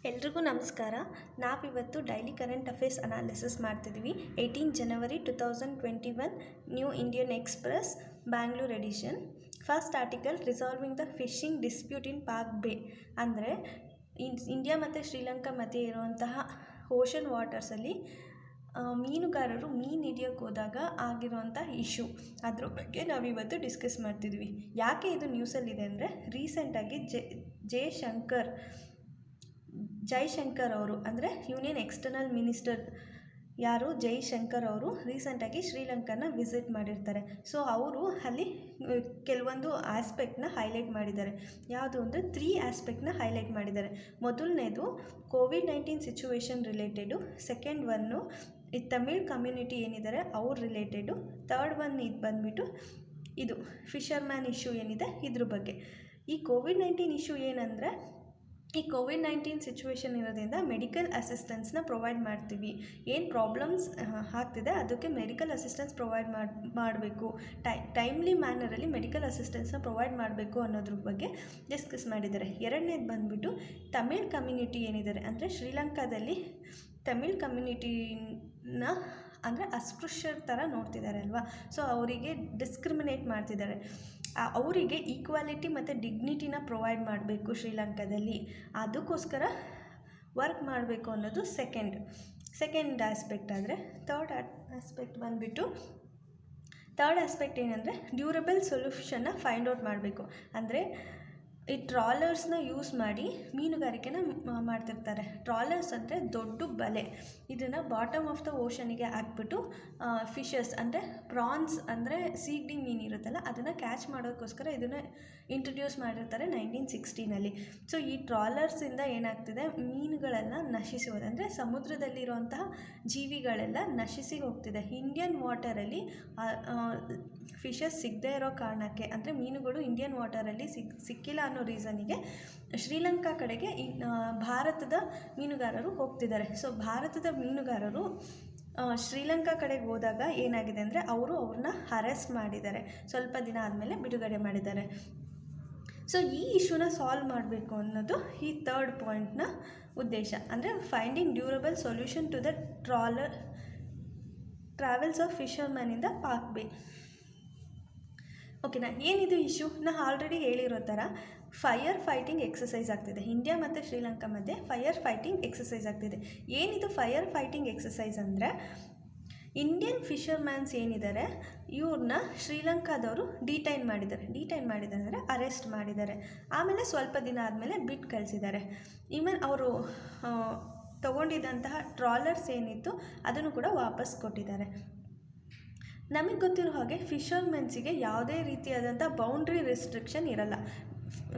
ಎಲ್ರಿಗೂ ನಮಸ್ಕಾರ. ನಾವಿವತ್ತು ಡೈಲಿ ಕರೆಂಟ್ ಅಫೇರ್ಸ್ ಅನಾಲಿಸಿಸ್ ಮಾಡ್ತಿದ್ವಿ. 18 January 2021 new Indian express Bangalore edition. First article, resolving the fishing dispute in Palk Bay. ಅಂದರೆ India ಮತ್ತು ಶ್ರೀಲಂಕಾ ಮಧ್ಯೆ ಇರುವಂತಹ ಓಷನ್ ವಾಟರ್ಸಲ್ಲಿ ಮೀನುಗಾರರು ಮೀನು ಹಿಡಿಯೋಕ್ಕೆ ಹೋದಾಗ ಆಗಿರುವಂಥ ಇಶ್ಯೂ, ಅದ್ರ ಬಗ್ಗೆ ನಾವಿವತ್ತು ಡಿಸ್ಕಸ್ ಮಾಡ್ತಿದ್ವಿ. ಯಾಕೆ ಇದು ನ್ಯೂಸಲ್ಲಿದೆ ಅಂದರೆ, ರೀಸೆಂಟಾಗಿ ಜೈಶಂಕರ್ ಅವರು, ಅಂದರೆ ಯೂನಿಯನ್ ಎಕ್ಸ್ಟರ್ನಲ್ ಮಿನಿಸ್ಟರ್ ಯಾರು ಜೈಶಂಕರ್ ಅವರು ರೀಸೆಂಟಾಗಿ ಶ್ರೀಲಂಕಾನ ವಿಸಿಟ್ ಮಾಡಿರ್ತಾರೆ. ಸೊ ಅವರು ಅಲ್ಲಿ ಕೆಲವೊಂದು ಆಸ್ಪೆಕ್ಟ್ನ ಹೈಲೈಟ್ ಮಾಡಿದ್ದಾರೆ. ಯಾವುದು ಅಂದರೆ 3 ಆಸ್ಪೆಕ್ಟ್ನ ಹೈಲೈಟ್ ಮಾಡಿದ್ದಾರೆ. ಮೊದಲನೇದು COVID-19 situation related, second one ಈ ತಮಿಳ್ ಕಮ್ಯುನಿಟಿ ಏನಿದ್ದಾರೆ ಅವ್ರು ರಿಲೇಟೆಡು, ಥರ್ಡ್ ಒನ್ ಇದು ಬಂದುಬಿಟ್ಟು ಇದು ಫಿಶರ್ಮ್ಯಾನ್ ಇಶ್ಯೂ ಏನಿದೆ ಇದ್ರ ಬಗ್ಗೆ. ಈ ಕೋವಿಡ್-19 ಇಶ್ಯೂ ಏನಂದರೆ, ಈ ಕೋವಿಡ್-19 ಸಿಚುವೇಶನ್ ಇರೋದ್ರಿಂದ ಮೆಡಿಕಲ್ ಅಸಿಸ್ಟೆನ್ಸ್ನ ಪ್ರೊವೈಡ್ ಮಾಡ್ತೀವಿ. ಏನು ಪ್ರಾಬ್ಲಮ್ಸ್ ಆಗ್ತಿದೆ ಅದಕ್ಕೆ ಮೆಡಿಕಲ್ ಅಸಿಸ್ಟೆನ್ಸ್ ಪ್ರೊವೈಡ್ ಮಾಡಬೇಕು, ಟೈಮ್ಲಿ ಮ್ಯಾನರಲ್ಲಿ ಮೆಡಿಕಲ್ ಅಸಿಸ್ಟೆನ್ಸ್ನ ಪ್ರೊವೈಡ್ ಮಾಡಬೇಕು ಅನ್ನೋದ್ರ ಬಗ್ಗೆ ಡಿಸ್ಕಸ್ ಮಾಡಿದ್ದಾರೆ. ಎರಡನೇದು ಬಂದುಬಿಟ್ಟು ತಮಿಳ್ ಕಮ್ಯುನಿಟಿ ಏನಿದ್ದಾರೆ, ಅಂದರೆ ಶ್ರೀಲಂಕಾದಲ್ಲಿ ತಮಿಳ್ ಕಮ್ಯುನಿಟಿನ ಅಂದರೆ ಅಸ್ಪೃಶ್ಯರ ಥರ ನೋಡ್ತಿದ್ದಾರೆ ಅಲ್ವಾ. ಸೊ ಅವರಿಗೆ ಡಿಸ್ಕ್ರಿಮಿನೇಟ್ ಮಾಡ್ತಿದ್ದಾರೆ. ಅವರಿಗೆ ಈಕ್ವಾಲಿಟಿ ಮತ್ತು ಡಿಗ್ನಿಟಿನ ಪ್ರೊವೈಡ್ ಮಾಡಬೇಕು ಶ್ರೀಲಂಕಾದಲ್ಲಿ, ಅದಕ್ಕೋಸ್ಕರ ವರ್ಕ್ ಮಾಡಬೇಕು ಅನ್ನೋದು ಸೆಕೆಂಡ್ ಆಸ್ಪೆಕ್ಟ್. ಆದರೆ ಥರ್ಡ್ ಆಸ್ಪೆಕ್ಟ್ ಏನಂದರೆ, ಡ್ಯೂರಬಲ್ ಸೊಲ್ಯೂಷನ್ನ ಫೈಂಡ್ ಔಟ್ ಮಾಡಬೇಕು. ಅಂದರೆ ಈ ಟ್ರಾಲರ್ಸ್ನ ಯೂಸ್ ಮಾಡಿ ಮೀನುಗಾರಿಕೆನ ಮಾಡ್ತಿರ್ತಾರೆ. ಟ್ರಾಲರ್ಸ್ ಅಂದರೆ ದೊಡ್ಡ ಬಲೆ, ಇದನ್ನು ಬಾಟಮ್ ಆಫ್ ದ ಓಷನಿಗೆ ಹಾಕ್ಬಿಟ್ಟು ಫಿಶಸ್ ಅಂದರೆ ಪ್ರಾನ್ಸ್ ಅಂದರೆ ಸೀಗಡಿ ಮೀನು ಇರುತ್ತಲ್ಲ ಅದನ್ನು ಕ್ಯಾಚ್ ಮಾಡೋದಕ್ಕೋಸ್ಕರ ಇದನ್ನು ಇಂಟ್ರಡ್ಯೂಸ್ ಮಾಡಿರ್ತಾರೆ 1960ನಲ್ಲಿ. ಸೊ ಈ ಟ್ರಾಲರ್ಸಿಂದ ಏನಾಗ್ತಿದೆ, ಮೀನುಗಳೆಲ್ಲ ನಶಿಸಿ ಹೋಗಿದೆ, ಅಂದರೆ ಸಮುದ್ರದಲ್ಲಿರುವಂತಹ ಜೀವಿಗಳೆಲ್ಲ ನಶಿಸಿ ಹೋಗ್ತಿದೆ. ಇಂಡಿಯನ್ ವಾಟರಲ್ಲಿ ಫಿಶಸ್ ಸಿಗದೇ ಇರೋ ಕಾರಣಕ್ಕೆ, ಅಂದರೆ ಮೀನುಗಳು ಇಂಡಿಯನ್ ವಾಟರಲ್ಲಿ ಸಿಕ್ಕಿಲ್ಲ ಅನ್ನೋ ರೀಸನಿಗೆ ಶ್ರೀಲಂಕಾ ಕಡೆಗೆ ಭಾರತದ ಮೀನುಗಾರರು ಹೋಗ್ತಿದ್ದಾರೆ. ಸೊ ಭಾರತದ ಮೀನುಗಾರರು ಶ್ರೀಲಂಕಾ ಕಡೆಗೆ ಹೋದಾಗ ಏನಾಗಿದೆ ಅಂದರೆ, ಅವ್ರನ್ನ ಅರೆಸ್ಟ್ ಮಾಡಿದ್ದಾರೆ. ಸ್ವಲ್ಪ ದಿನ ಆದಮೇಲೆ ಬಿಡುಗಡೆ ಮಾಡಿದ್ದಾರೆ. ಸೊ ಈ ಇಶ್ಯೂನ ಸಾಲ್ವ್ ಮಾಡಬೇಕು ಅನ್ನೋದು ಈ ಥರ್ಡ್ ಪಾಯಿಂಟ್ನ ಉದ್ದೇಶ. ಅಂದರೆ finding durable solution to the travels of fisherman in the Palk Bay. ಓಕೆನಾ, ಏನಿದು ಇಶ್ಯೂ? ನಾನು ಆಲ್ರೆಡಿ ಹೇಳಿರೋ ಥರ ಫೈರ್ ಫೈಟಿಂಗ್ ಎಕ್ಸಸೈಸ್ ಆಗ್ತಿದೆ ಇಂಡಿಯಾ ಮತ್ತು ಶ್ರೀಲಂಕಾ ಮಧ್ಯೆ. ಫೈರ್ ಫೈಟಿಂಗ್ ಎಕ್ಸಸೈಸ್ ಆಗ್ತಿದೆ. ಏನಿದು ಫೈರ್ ಫೈಟಿಂಗ್ ಎಕ್ಸಸೈಸ್ ಅಂದರೆ, ಇಂಡಿಯನ್ ಫಿಶರ್ಮ್ಯಾನ್ಸ್ ಏನಿದ್ದಾರೆ ಇವ್ರನ್ನ ಶ್ರೀಲಂಕಾದವರು ಡಿಟೈನ್ ಮಾಡಿದ್ದಾರೆ ಅಂದರೆ ಅರೆಸ್ಟ್ ಮಾಡಿದ್ದಾರೆ. ಆಮೇಲೆ ಸ್ವಲ್ಪ ದಿನ ಆದಮೇಲೆ ಬಿಟ್ಟು ಕಳಿಸಿದ್ದಾರೆ. ಈವನ್ ಅವರು ತಗೊಂಡಿದ್ದಂತಹ ಟ್ರಾಲರ್ಸ್ ಏನಿತ್ತು ಅದನ್ನು ಕೂಡ ವಾಪಸ್ ಕೊಟ್ಟಿದ್ದಾರೆ. ನಮಗೆ ಗೊತ್ತಿರೋ ಹಾಗೆ ಫಿಶರ್ಮೆನ್ಸಿಗೆ ಯಾವುದೇ ರೀತಿಯಾದಂಥ ಬೌಂಡ್ರಿ ರೆಸ್ಟ್ರಿಕ್ಷನ್ ಇರಲ್ಲ.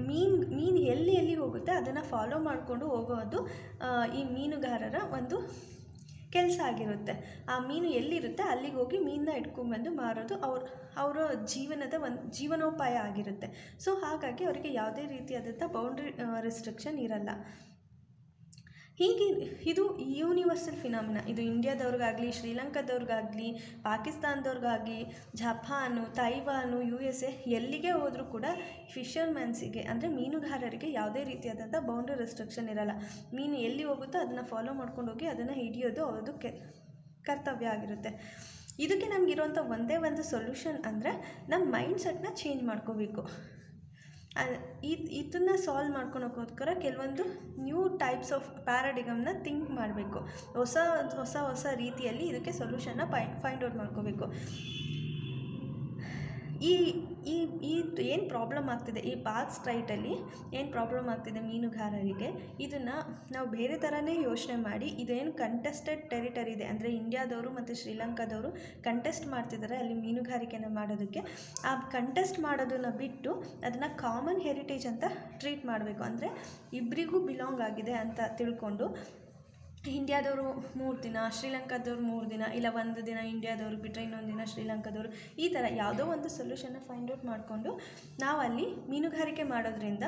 ಮೀನು ಎಲ್ಲಿ ಹೋಗುತ್ತೆ ಅದನ್ನು ಫಾಲೋ ಮಾಡಿಕೊಂಡು ಹೋಗೋದು ಈ ಮೀನುಗಾರರ ಒಂದು ಕೆಲಸ ಆಗಿರುತ್ತೆ. ಆ ಮೀನು ಎಲ್ಲಿರುತ್ತೆ ಅಲ್ಲಿಗೆ ಹೋಗಿ ಮೀನನ್ನ ಇಟ್ಕೊಂಡ್ಬಂದು ಮಾರೋದು ಅವರ ಜೀವನೋಪಾಯ ಆಗಿರುತ್ತೆ. ಸೊ ಹಾಗಾಗಿ ಅವರಿಗೆ ಯಾವುದೇ ರೀತಿಯಾದಂಥ ಬೌಂಡ್ರಿ ರೆಸ್ಟ್ರಿಕ್ಷನ್ ಇರಲ್ಲ. ಹೀಗೆ ಇದು ಯೂನಿವರ್ಸಲ್ ಫಿನಾಮಿನಾ. ಇದು ಇಂಡಿಯಾದವ್ರಿಗಾಗಲಿ, ಶ್ರೀಲಂಕಾದವ್ರಿಗಾಗಲಿ, ಪಾಕಿಸ್ತಾನದವ್ರಿಗಾಗಲಿ, ಜಪಾನು, ತೈವಾನು, USA ಎಲ್ಲಿಗೆ ಹೋದರೂ ಕೂಡ ಫಿಶರ್ಮ್ಯಾನ್ಸಿಗೆ ಅಂದರೆ ಮೀನುಗಾರರಿಗೆ ಯಾವುದೇ ರೀತಿಯಾದಂಥ ಬೌಂಡ್ರಿ ರೆಸ್ಟ್ರಿಕ್ಷನ್ ಇರಲ್ಲ. ಮೀನು ಎಲ್ಲಿ ಹೋಗುತ್ತೋ ಅದನ್ನು ಫಾಲೋ ಮಾಡ್ಕೊಂಡು ಹೋಗಿ ಅದನ್ನು ಹಿಡಿಯೋದು ಅವ್ರದ್ದು ಕರ್ತವ್ಯ ಆಗಿರುತ್ತೆ. ಇದಕ್ಕೆ ನಮಗಿರುವಂಥ ಒಂದೇ ಒಂದು ಸೊಲ್ಯೂಷನ್ ಅಂದರೆ ನಮ್ಮ ಮೈಂಡ್ ಸೆಟ್ನ ಚೇಂಜ್ ಮಾಡ್ಕೋಬೇಕು. ಇದನ್ನು ಸಾಲ್ವ್ ಮಾಡ್ಕೊಳಕ್ಕೋಸ್ಕರ ಕೆಲವೊಂದು ನ್ಯೂ ಟೈಪ್ಸ್ ಆಫ್ ಪ್ಯಾರಾಡಿಗಮ್ನ ಥಿಂಕ್ ಮಾಡಬೇಕು. ಹೊಸ ರೀತಿಯಲ್ಲಿ ಇದಕ್ಕೆ ಸೊಲ್ಯೂಷನ್ನ ಫೈಂಡ್ ಔಟ್ ಮಾಡ್ಕೋಬೇಕು. ಈ ಏನು ಪ್ರಾಬ್ಲಮ್ ಆಗ್ತಿದೆ, ಈ ಪಾಕ್ ಸ್ಟ್ರೈಟಲ್ಲಿ ಏನು ಪ್ರಾಬ್ಲಮ್ ಆಗ್ತಿದೆ ಮೀನುಗಾರರಿಗೆ, ಇದನ್ನು ನಾವು ಬೇರೆ ಥರನೇ ಯೋಚನೆ ಮಾಡಿ, ಇದೇನು ಕಂಟೆಸ್ಟೆಡ್ ಟೆರಿಟರಿ ಇದೆ, ಅಂದರೆ ಇಂಡಿಯಾದವರು ಮತ್ತು ಶ್ರೀಲಂಕಾದವರು ಕಂಟೆಸ್ಟ್ ಮಾಡ್ತಿದ್ದಾರೆ ಅಲ್ಲಿ ಮೀನುಗಾರಿಕೆನ ಮಾಡೋದಕ್ಕೆ. ಆ ಕಂಟೆಸ್ಟ್ ಮಾಡೋದನ್ನು ಬಿಟ್ಟು ಅದನ್ನು ಕಾಮನ್ ಹೆರಿಟೇಜ್ ಅಂತ ಟ್ರೀಟ್ ಮಾಡಬೇಕು. ಅಂದರೆ ಇಬ್ಬರಿಗೂ ಬಿಲಾಂಗ್ ಆಗಿದೆ ಅಂತ ತಿಳ್ಕೊಂಡು ಇಂಡಿಯಾದವರು 3 ದಿನ, ಶ್ರೀಲಂಕಾದವ್ರು 3 ದಿನ, ಇಲ್ಲ 1 ದಿನ ಇಂಡಿಯಾದವ್ರು ಬಿಟ್ಟರೆ ಇನ್ನೊಂದು ದಿನ ಶ್ರೀಲಂಕಾದವರು, ಈ ಥರ ಯಾವುದೋ ಒಂದು ಸೊಲ್ಯೂಷನ್ನ ಫೈಂಡ್ ಔಟ್ ಮಾಡಿಕೊಂಡು ನಾವು ಅಲ್ಲಿ ಮೀನುಗಾರಿಕೆ ಮಾಡೋದ್ರಿಂದ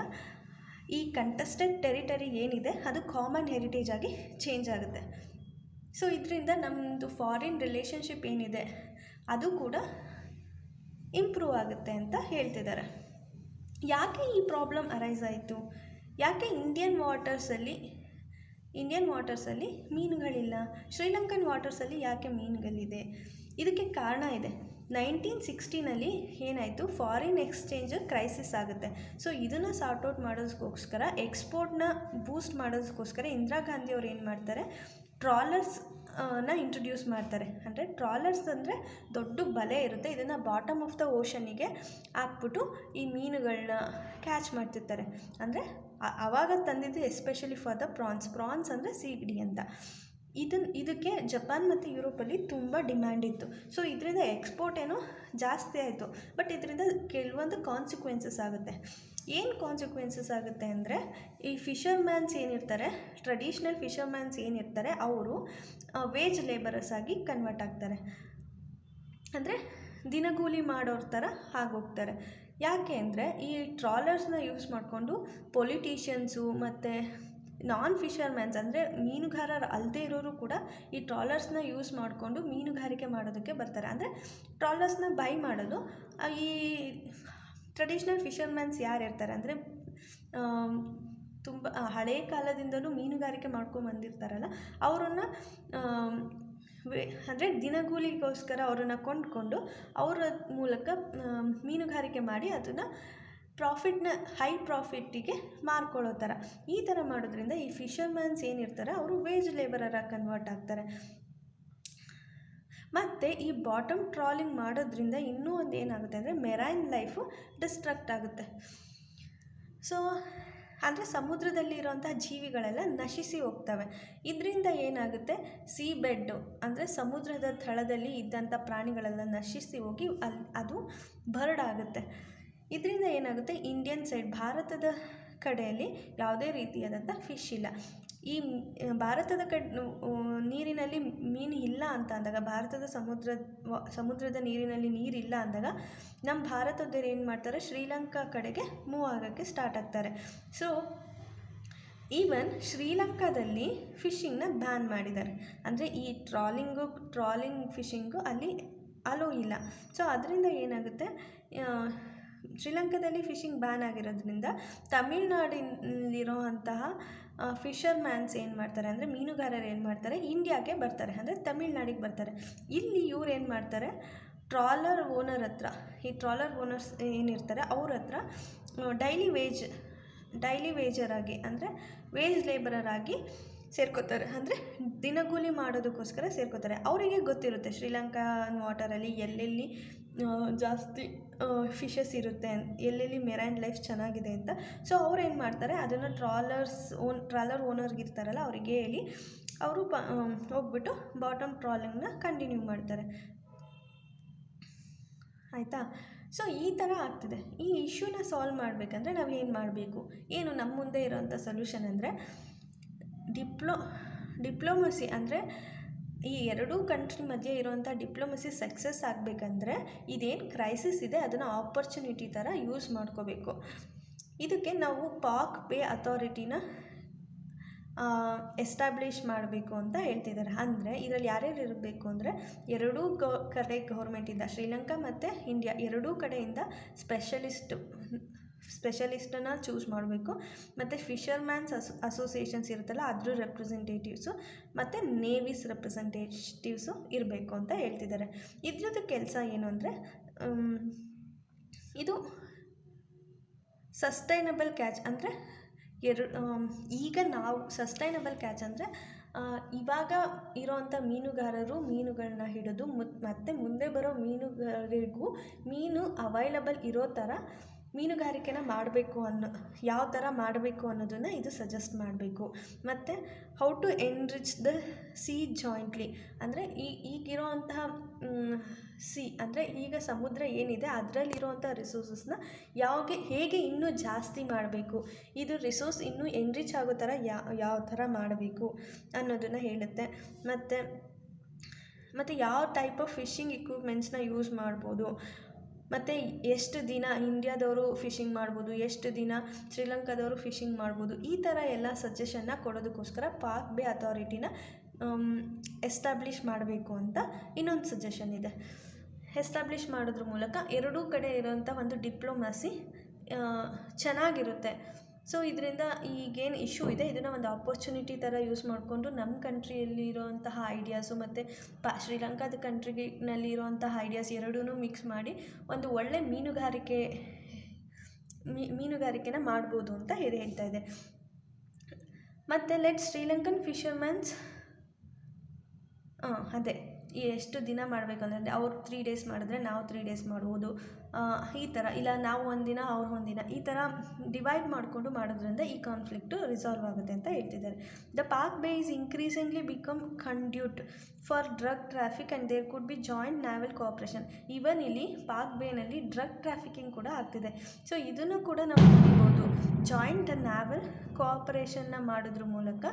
ಈ ಕಂಟೆಸ್ಟೆಡ್ ಟೆರಿಟರಿ ಏನಿದೆ ಅದು ಕಾಮನ್ ಹೆರಿಟೇಜ್ ಆಗಿ ಚೇಂಜ್ ಆಗುತ್ತೆ. ಸೊ ಇದರಿಂದ ನಮ್ಮದು ಫಾರಿನ್ ರಿಲೇಷನ್ಶಿಪ್ ಏನಿದೆ ಅದು ಕೂಡ ಇಂಪ್ರೂವ್ ಆಗುತ್ತೆ ಅಂತ ಹೇಳ್ತಿದ್ದಾರೆ. ಯಾಕೆ ಈ ಪ್ರಾಬ್ಲಮ್ ಅರೈಸ್ ಆಯಿತು? ಯಾಕೆ ಇಂಡಿಯನ್ ವಾಟರ್ಸಲ್ಲಿ ಇಂಡಿಯನ್ ವಾಟರ್ಸಲ್ಲಿ ಮೀನುಗಳಿಲ್ಲ, ಶ್ರೀಲಂಕನ್ ವಾಟರ್ಸಲ್ಲಿ ಯಾಕೆ ಮೀನುಗಳಿದೆ? ಇದಕ್ಕೆ ಕಾರಣ ಇದೆ. 1960ನಲ್ಲಿ ಏನಾಯಿತು, ಫಾರಿನ್ ಎಕ್ಸ್ಚೇಂಜ್ ಕ್ರೈಸಿಸ್ ಆಗುತ್ತೆ. ಸೊ ಇದನ್ನು ಸಾರ್ಟ್ಔಟ್ ಮಾಡೋದಕ್ಕೋಸ್ಕರ, ಎಕ್ಸ್ಪೋರ್ಟ್ನ ಬೂಸ್ಟ್ ಮಾಡೋದಕ್ಕೋಸ್ಕರ ಇಂದಿರಾ ಗಾಂಧಿ ಅವ್ರು ಏನು ಮಾಡ್ತಾರೆ, ಟ್ರಾಲರ್ಸ್ ಇಂಟ್ರೊಡ್ಯೂಸ್ ಮಾಡ್ತಾರೆ. ಅಂದರೆ ಟ್ರಾಲರ್ಸ್ ಅಂದರೆ ದೊಡ್ಡ ಬಲೆ ಇರುತ್ತೆ, ಇದನ್ನು ಬಾಟಮ್ ಆಫ್ ದ ಓಷನಿಗೆ ಹಾಕ್ಬಿಟ್ಟು ಈ ಮೀನುಗಳನ್ನ ಕ್ಯಾಚ್ ಮಾಡ್ತಿರ್ತಾರೆ. ಅಂದರೆ ಆವಾಗ ತಂದಿದ್ದು ಎಸ್ಪೆಷಲಿ ಫಾರ್ ದ ಪ್ರಾನ್ಸ್ ಅಂದರೆ ಸೀಗಡಿ ಅಂತ. ಇದಕ್ಕೆ ಜಪಾನ್ ಮತ್ತು ಯುರೋಪಲ್ಲಿ ತುಂಬ ಡಿಮ್ಯಾಂಡ್ ಇತ್ತು. ಸೊ ಇದರಿಂದ ಎಕ್ಸ್ಪೋರ್ಟ್ ಏನೋ ಜಾಸ್ತಿ ಆಯಿತು, ಬಟ್ ಇದರಿಂದ ಕೆಲವೊಂದು ಕಾನ್ಸಿಕ್ವೆನ್ಸಸ್ ಆಗುತ್ತೆ. ಏನು ಕಾನ್ಸಿಕ್ವೆನ್ಸಸ್ ಆಗುತ್ತೆ ಅಂದರೆ, ಈ ಫಿಷರ್ಮ್ಯಾನ್ಸ್ ಏನಿರ್ತಾರೆ, ಟ್ರೆಡಿಷ್ನಲ್ ಫಿಷರ್ಮ್ಯಾನ್ಸ್ ಏನಿರ್ತಾರೆ, ಅವರು ವೇಜ್ ಲೇಬರರ್ಸ್ ಆಗಿ ಕನ್ವರ್ಟ್ ಆಗ್ತಾರೆ. ಅಂದರೆ ದಿನಗೂಲಿ ಮಾಡೋರ ಥರ ಆಗೋಗ್ತಾರೆ. ಯಾಕೆ ಅಂದರೆ ಈ ಟ್ರಾಲರ್ಸ್ನ ಯೂಸ್ ಮಾಡಿಕೊಂಡು ಪೊಲಿಟಿಷಿಯನ್ಸು ಮತ್ತು ನಾನ್ ಫಿಷರ್ಮ್ಯಾನ್ಸ್ ಅಂದರೆ ಮೀನುಗಾರರು ಅಲ್ಲದೆ ಇರೋರು ಕೂಡ ಈ ಟ್ರಾಲರ್ಸ್ನ ಯೂಸ್ ಮಾಡಿಕೊಂಡು ಮೀನುಗಾರಿಕೆ ಮಾಡೋದಕ್ಕೆ ಬರ್ತಾರೆ. ಅಂದರೆ ಟ್ರಾಲರ್ಸ್ನ ಬೈ ಮಾಡೋದು ಈ ಟ್ರೆಡಿಷ್ನಲ್ ಫಿಷರ್ಮ್ಯಾನ್ಸ್ ಯಾರು ಇರ್ತಾರೆ ಅಂದರೆ ತುಂಬ ಹಳೆಯ ಕಾಲದಿಂದಲೂ ಮೀನುಗಾರಿಕೆ ಮಾಡ್ಕೊಂಡು ಬಂದಿರ್ತಾರಲ್ಲ, ಅವರನ್ನು ಅಂದರೆ ದಿನಗೂಲಿಗೋಸ್ಕರ ಅವರನ್ನು ಕೊಂಡ್ಕೊಂಡು ಅವರ ಮೂಲಕ ಮೀನುಗಾರಿಕೆ ಮಾಡಿ ಅದನ್ನು ಹೈ ಪ್ರಾಫಿಟ್ಟಿಗೆ ಮಾರ್ಕೊಳ್ಳೋ ಥರ. ಈ ಥರ ಮಾಡೋದ್ರಿಂದ ಈ ಫಿಷರ್ಮ್ಯಾನ್ಸ್ ಏನಿರ್ತಾರೆ ಅವರು ವೇಜ್ ಲೇಬರರಾಗಿ ಕನ್ವರ್ಟ್ ಆಗ್ತಾರೆ. ಮತ್ತು ಈ ಬಾಟಮ್ ಟ್ರಾಲಿಂಗ್ ಮಾಡೋದ್ರಿಂದ ಇನ್ನೂ ಒಂದು ಏನಾಗುತ್ತೆ ಅಂದರೆ ಮೆರೈನ್ ಲೈಫು ಡಿಸ್ಟ್ರಕ್ಟ್ ಆಗುತ್ತೆ. ಸೊ ಅಂದರೆ ಸಮುದ್ರದಲ್ಲಿರೋಂಥ ಜೀವಿಗಳೆಲ್ಲ ನಶಿಸಿ ಹೋಗ್ತವೆ. ಇದರಿಂದ ಏನಾಗುತ್ತೆ, ಸೀ ಬೆಡ್ಡು ಅಂದರೆ ಸಮುದ್ರದ ತಳದಲ್ಲಿ ಇದ್ದಂಥ ಪ್ರಾಣಿಗಳೆಲ್ಲ ನಶಿಸಿ ಹೋಗಿ ಅದು ಬರ್ಡ್ ಆಗುತ್ತೆ. ಇದರಿಂದ ಏನಾಗುತ್ತೆ, ಇಂಡಿಯನ್ ಸೈಡ್ ಭಾರತದ ಕಡೆಯಲ್ಲಿ ಯಾವುದೇ ರೀತಿಯಾದಂಥ ಫಿಶ್ ಇಲ್ಲ. ಈ ಭಾರತದ ನೀರಿನಲ್ಲಿ ಮೀನು ಇಲ್ಲ ಅಂತ ಅಂದಾಗ, ಭಾರತದ ಸಮುದ್ರದ ನೀರಿನಲ್ಲಿ ನೀರಿಲ್ಲ ಅಂದಾಗ ನಮ್ಮ ಭಾರತದವ್ರು ಏನು ಮಾಡ್ತಾರೆ, ಶ್ರೀಲಂಕಾ ಕಡೆಗೆ ಮೂವ್ ಆಗೋಕ್ಕೆ ಸ್ಟಾರ್ಟ್ ಆಗ್ತಾರೆ. ಸೊ ಈವನ್ ಶ್ರೀಲಂಕಾದಲ್ಲಿ ಫಿಶಿಂಗ್ನ ಬ್ಯಾನ್ ಮಾಡಿದ್ದಾರೆ. ಅಂದರೆ ಈ ಟ್ರಾಲಿಂಗ್ ಫಿಶಿಂಗು ಅಲ್ಲಿ ಅಲೋ ಇಲ್ಲ. ಸೊ ಅದರಿಂದ ಏನಾಗುತ್ತೆ, ಶ್ರೀಲಂಕಾದಲ್ಲಿ ಫಿಶಿಂಗ್ ಬ್ಯಾನ್ ಆಗಿರೋದ್ರಿಂದ ತಮಿಳ್ನಾಡಿನಲ್ಲಿರೋ ಅಂತಹ ಫಿಷರ್ಮ್ಯಾನ್ಸ್ ಏನು ಮಾಡ್ತಾರೆ ಅಂದರೆ ಮೀನುಗಾರರು ಏನು ಮಾಡ್ತಾರೆ, ಇಂಡಿಯಾಗೆ ಬರ್ತಾರೆ, ಅಂದರೆ ತಮಿಳ್ನಾಡಿಗೆ ಬರ್ತಾರೆ. ಇಲ್ಲಿ ಇವ್ರು ಏನು ಮಾಡ್ತಾರೆ, ಟ್ರಾಲರ್ ಓನರ್ ಹತ್ರ, ಈ ಟ್ರಾಲರ್ ಓನರ್ಸ್ ಏನಿರ್ತಾರೆ ಅವ್ರ ಹತ್ರ ಡೈಲಿ ವೇಜರಾಗಿ ಅಂದರೆ ವೇಜ್ ಲೇಬರರ್ ಆಗಿ ಸೇರ್ಕೋತಾರೆ. ಅಂದರೆ ದಿನಗೂಲಿ ಮಾಡೋದಕ್ಕೋಸ್ಕರ ಸೇರ್ಕೋತಾರೆ. ಅವರಿಗೆ ಗೊತ್ತಿರುತ್ತೆ ಶ್ರೀಲಂಕಾ ವಾಟರಲ್ಲಿ ಎಲ್ಲೆಲ್ಲಿ ಜಾಸ್ತಿ ಫಿಶಸ್ ಇರುತ್ತೆ, ಎಲ್ಲೆಲ್ಲಿ ಮೆರೈನ್ ಲೈಫ್ ಚೆನ್ನಾಗಿದೆ ಅಂತ. ಸೊ ಅವ್ರು ಏನು ಮಾಡ್ತಾರೆ, ಅದನ್ನು ಟ್ರಾಲರ್ ಓನರ್ಗಿರ್ತಾರಲ್ಲ ಅವರಿಗೆ ಹೇಳಿ ಅವರು ಹೋಗ್ಬಿಟ್ಟು ಬಾಟಮ್ ಟ್ರಾಲಿಂಗ್ನ ಕಂಟಿನ್ಯೂ ಮಾಡ್ತಾರೆ. ಆಯಿತಾ? ಸೊ ಈ ಥರ ಆಗ್ತಿದೆ. ಈ ಇಶ್ಯೂನ ಸಾಲ್ವ್ ಮಾಡಬೇಕಂದ್ರೆ ನಾವು ಏನು ಮಾಡಬೇಕು, ಏನು ನಮ್ಮ ಮುಂದೆ ಇರೋಂಥ ಸೊಲ್ಯೂಷನ್ ಅಂದರೆ ಡಿಪ್ಲೊಮಸಿ. ಅಂದರೆ ಈ ಎರಡೂ ಕಂಟ್ರಿ ಮಧ್ಯೆ ಇರುವಂಥ ಡಿಪ್ಲೊಮಸಿ ಸಕ್ಸಸ್ ಆಗಬೇಕಂದ್ರೆ ಇದೇನು ಕ್ರೈಸಿಸ್ ಇದೆ ಅದನ್ನು ಆಪರ್ಚುನಿಟಿ ಥರ ಯೂಸ್ ಮಾಡ್ಕೋಬೇಕು. ಇದಕ್ಕೆ ನಾವು ಪಾಕ್ ಬೇ ಅಥಾರಿಟಿನ ಎಸ್ಟಾಬ್ಲಿಷ್ ಮಾಡಬೇಕು ಅಂತ ಹೇಳ್ತಿದ್ದಾರೆ. ಅಂದರೆ ಇದರಲ್ಲಿ ಯಾರ್ಯಾರು ಇರಬೇಕು ಅಂದರೆ ಎರಡೂ ಕಡೆ ಗೌರ್ಮೆಂಟಿಂದ, ಶ್ರೀಲಂಕಾ ಮತ್ತು ಇಂಡಿಯಾ ಎರಡೂ ಕಡೆಯಿಂದ ಸ್ಪೆಷಲಿಸ್ಟನ್ನು ಚೂಸ್ ಮಾಡಬೇಕು. ಮತ್ತು ಫಿಷರ್ಮ್ಯಾನ್ಸ್ ಅಸೋಸಿಯೇಷನ್ಸ್ ಇರುತ್ತಲ್ಲ ಅದ್ರ ರೆಪ್ರೆಸೆಂಟೇಟಿವ್ಸು ಮತ್ತು ನೇವೀಸ್ ರೆಪ್ರೆಸೆಂಟೇಟಿವ್ಸು ಇರಬೇಕು ಅಂತ ಹೇಳ್ತಿದ್ದಾರೆ. ಇದ್ರದ್ದು ಕೆಲಸ ಏನು ಅಂದರೆ ಇದು ಸಸ್ಟೈನಬಲ್ ಕ್ಯಾಚ್. ಅಂದರೆ ಈಗ ನಾವು ಸಸ್ಟೈನಬಲ್ ಕ್ಯಾಚ್ ಅಂದರೆ ಇವಾಗ ಇರೋವಂಥ ಮೀನುಗಾರರು ಮೀನುಗಳನ್ನ ಹಿಡಿದು ಮತ್ತು ಮುಂದೆ ಬರೋ ಮೀನುಗಾರರಿಗೂ ಮೀನು ಅವೈಲಬಲ್ ಇರೋ ಥರ ಮೀನುಗಾರಿಕೆನ ಮಾಡಬೇಕು ಯಾವ ಥರ ಮಾಡಬೇಕು ಅನ್ನೋದನ್ನು ಇದು ಸಜೆಸ್ಟ್ ಮಾಡಬೇಕು. ಮತ್ತು how to enrich the sea jointly. ಅಂದರೆ ಈಗಿರೋ ಅಂತಹ ಅಂದರೆ ಈಗ ಸಮುದ್ರ ಏನಿದೆ ಅದರಲ್ಲಿರೋವಂಥ ರಿಸೋರ್ಸಸ್ನ ಹೇಗೆ ಇನ್ನೂ ಜಾಸ್ತಿ ಮಾಡಬೇಕು, ಇದು ರಿಸೋರ್ಸ್ ಇನ್ನೂ ಎನ್ರಿಚ್ ಆಗೋ ಥರ ಯಾವ ಥರ ಮಾಡಬೇಕು ಅನ್ನೋದನ್ನು ಹೇಳುತ್ತೆ. ಮತ್ತು ಯಾವ ಟೈಪ್ ಆಫ್ ಫಿಶಿಂಗ್ ಇಕ್ವಿಪ್ಮೆಂಟ್ಸ್ನ ಯೂಸ್ ಮಾಡ್ಬೋದು, ಮತ್ತು ಎಷ್ಟು ದಿನ ಇಂಡಿಯಾದವರು ಫಿಶಿಂಗ್ ಮಾಡ್ಬೋದು, ಎಷ್ಟು ದಿನ ಶ್ರೀಲಂಕಾದವರು ಫಿಶಿಂಗ್ ಮಾಡ್ಬೋದು, ಈ ಥರ ಎಲ್ಲ ಸಜೆಷನ್ನ ಕೊಡೋದಕ್ಕೋಸ್ಕರ ಪಾಕ್ ಬೇ ಅಥಾರಿಟಿನ ಎಸ್ಟಾಬ್ಲಿಷ್ ಮಾಡಬೇಕು ಅಂತ ಇನ್ನೊಂದು ಸಜೆಷನ್ ಇದೆ. ಎಸ್ಟಾಬ್ಲಿಷ್ ಮಾಡೋದ್ರ ಮೂಲಕ ಎರಡೂ ಕಡೆ ಇರೋಂಥ ಒಂದು ಡಿಪ್ಲೊಮಸಿ ಚೆನ್ನಾಗಿರುತ್ತೆ. ಸೊ ಇದರಿಂದ ಈಗೇನು ಇಶ್ಯೂ ಇದೆ ಇದನ್ನು ಒಂದು ಆಪರ್ಚುನಿಟಿ ಥರ ಯೂಸ್ ಮಾಡಿಕೊಂಡು ನಮ್ಮ ಕಂಟ್ರಿಯಲ್ಲಿ ಇರೋವಂತಹ ಐಡಿಯಾಸು ಮತ್ತು ಶ್ರೀಲಂಕಾದ ಕಂಟ್ರಿನಲ್ಲಿ ಇರೋವಂತಹ ಐಡಿಯಾಸ್ ಎರಡೂ ಮಿಕ್ಸ್ ಮಾಡಿ ಒಂದು ಒಳ್ಳೆ ಮೀನುಗಾರಿಕೆನ ಮಾಡ್ಬೋದು ಅಂತ ಹೇಳ್ತಾ ಇದೆ. ಮತ್ತು ಲೆಟ್ ಶ್ರೀಲಂಕನ್ ಫಿಶರ್ಮನ್ಸ್ ಅದೇ ಎಷ್ಟು ದಿನ ಮಾಡಬೇಕು ಅಂದರೆ ಅವ್ರು 3 ಡೇಸ್ ಮಾಡಿದ್ರೆ ನಾವು 3 ಡೇಸ್ ಮಾಡ್ಬೋದು, ಈ ಥರ, ಇಲ್ಲ ನಾವು ಒಂದಿನ ಅವ್ರು ಒಂದಿನ, ಈ ಥರ ಡಿವೈಡ್ ಮಾಡಿಕೊಂಡು ಮಾಡೋದ್ರಿಂದ ಈ ಕಾನ್ಫ್ಲಿಕ್ಟು ರಿಸಾಲ್ವ್ ಆಗುತ್ತೆ ಅಂತ ಹೇಳ್ತಿದ್ದಾರೆ. The Palk Bay is increasingly become conduit for drug traffic and there could be joint naval cooperation. Even ಇಲ್ಲಿ ಪಾಕ್ ಬೇನಲ್ಲಿ ಡ್ರಗ್ ಟ್ರಾಫಿಕಿಂಗ್ ಕೂಡ ಆಗ್ತಿದೆ. ಸೊ ಇದನ್ನು ಕೂಡ ನಾವು ನೋಡ್ಬೋದು, ಜಾಯಿಂಟ್ ನ್ಯಾವಲ್ ಕೋಆಪರೇಷನ್ನ ಮಾಡೋದ್ರ ಮೂಲಕ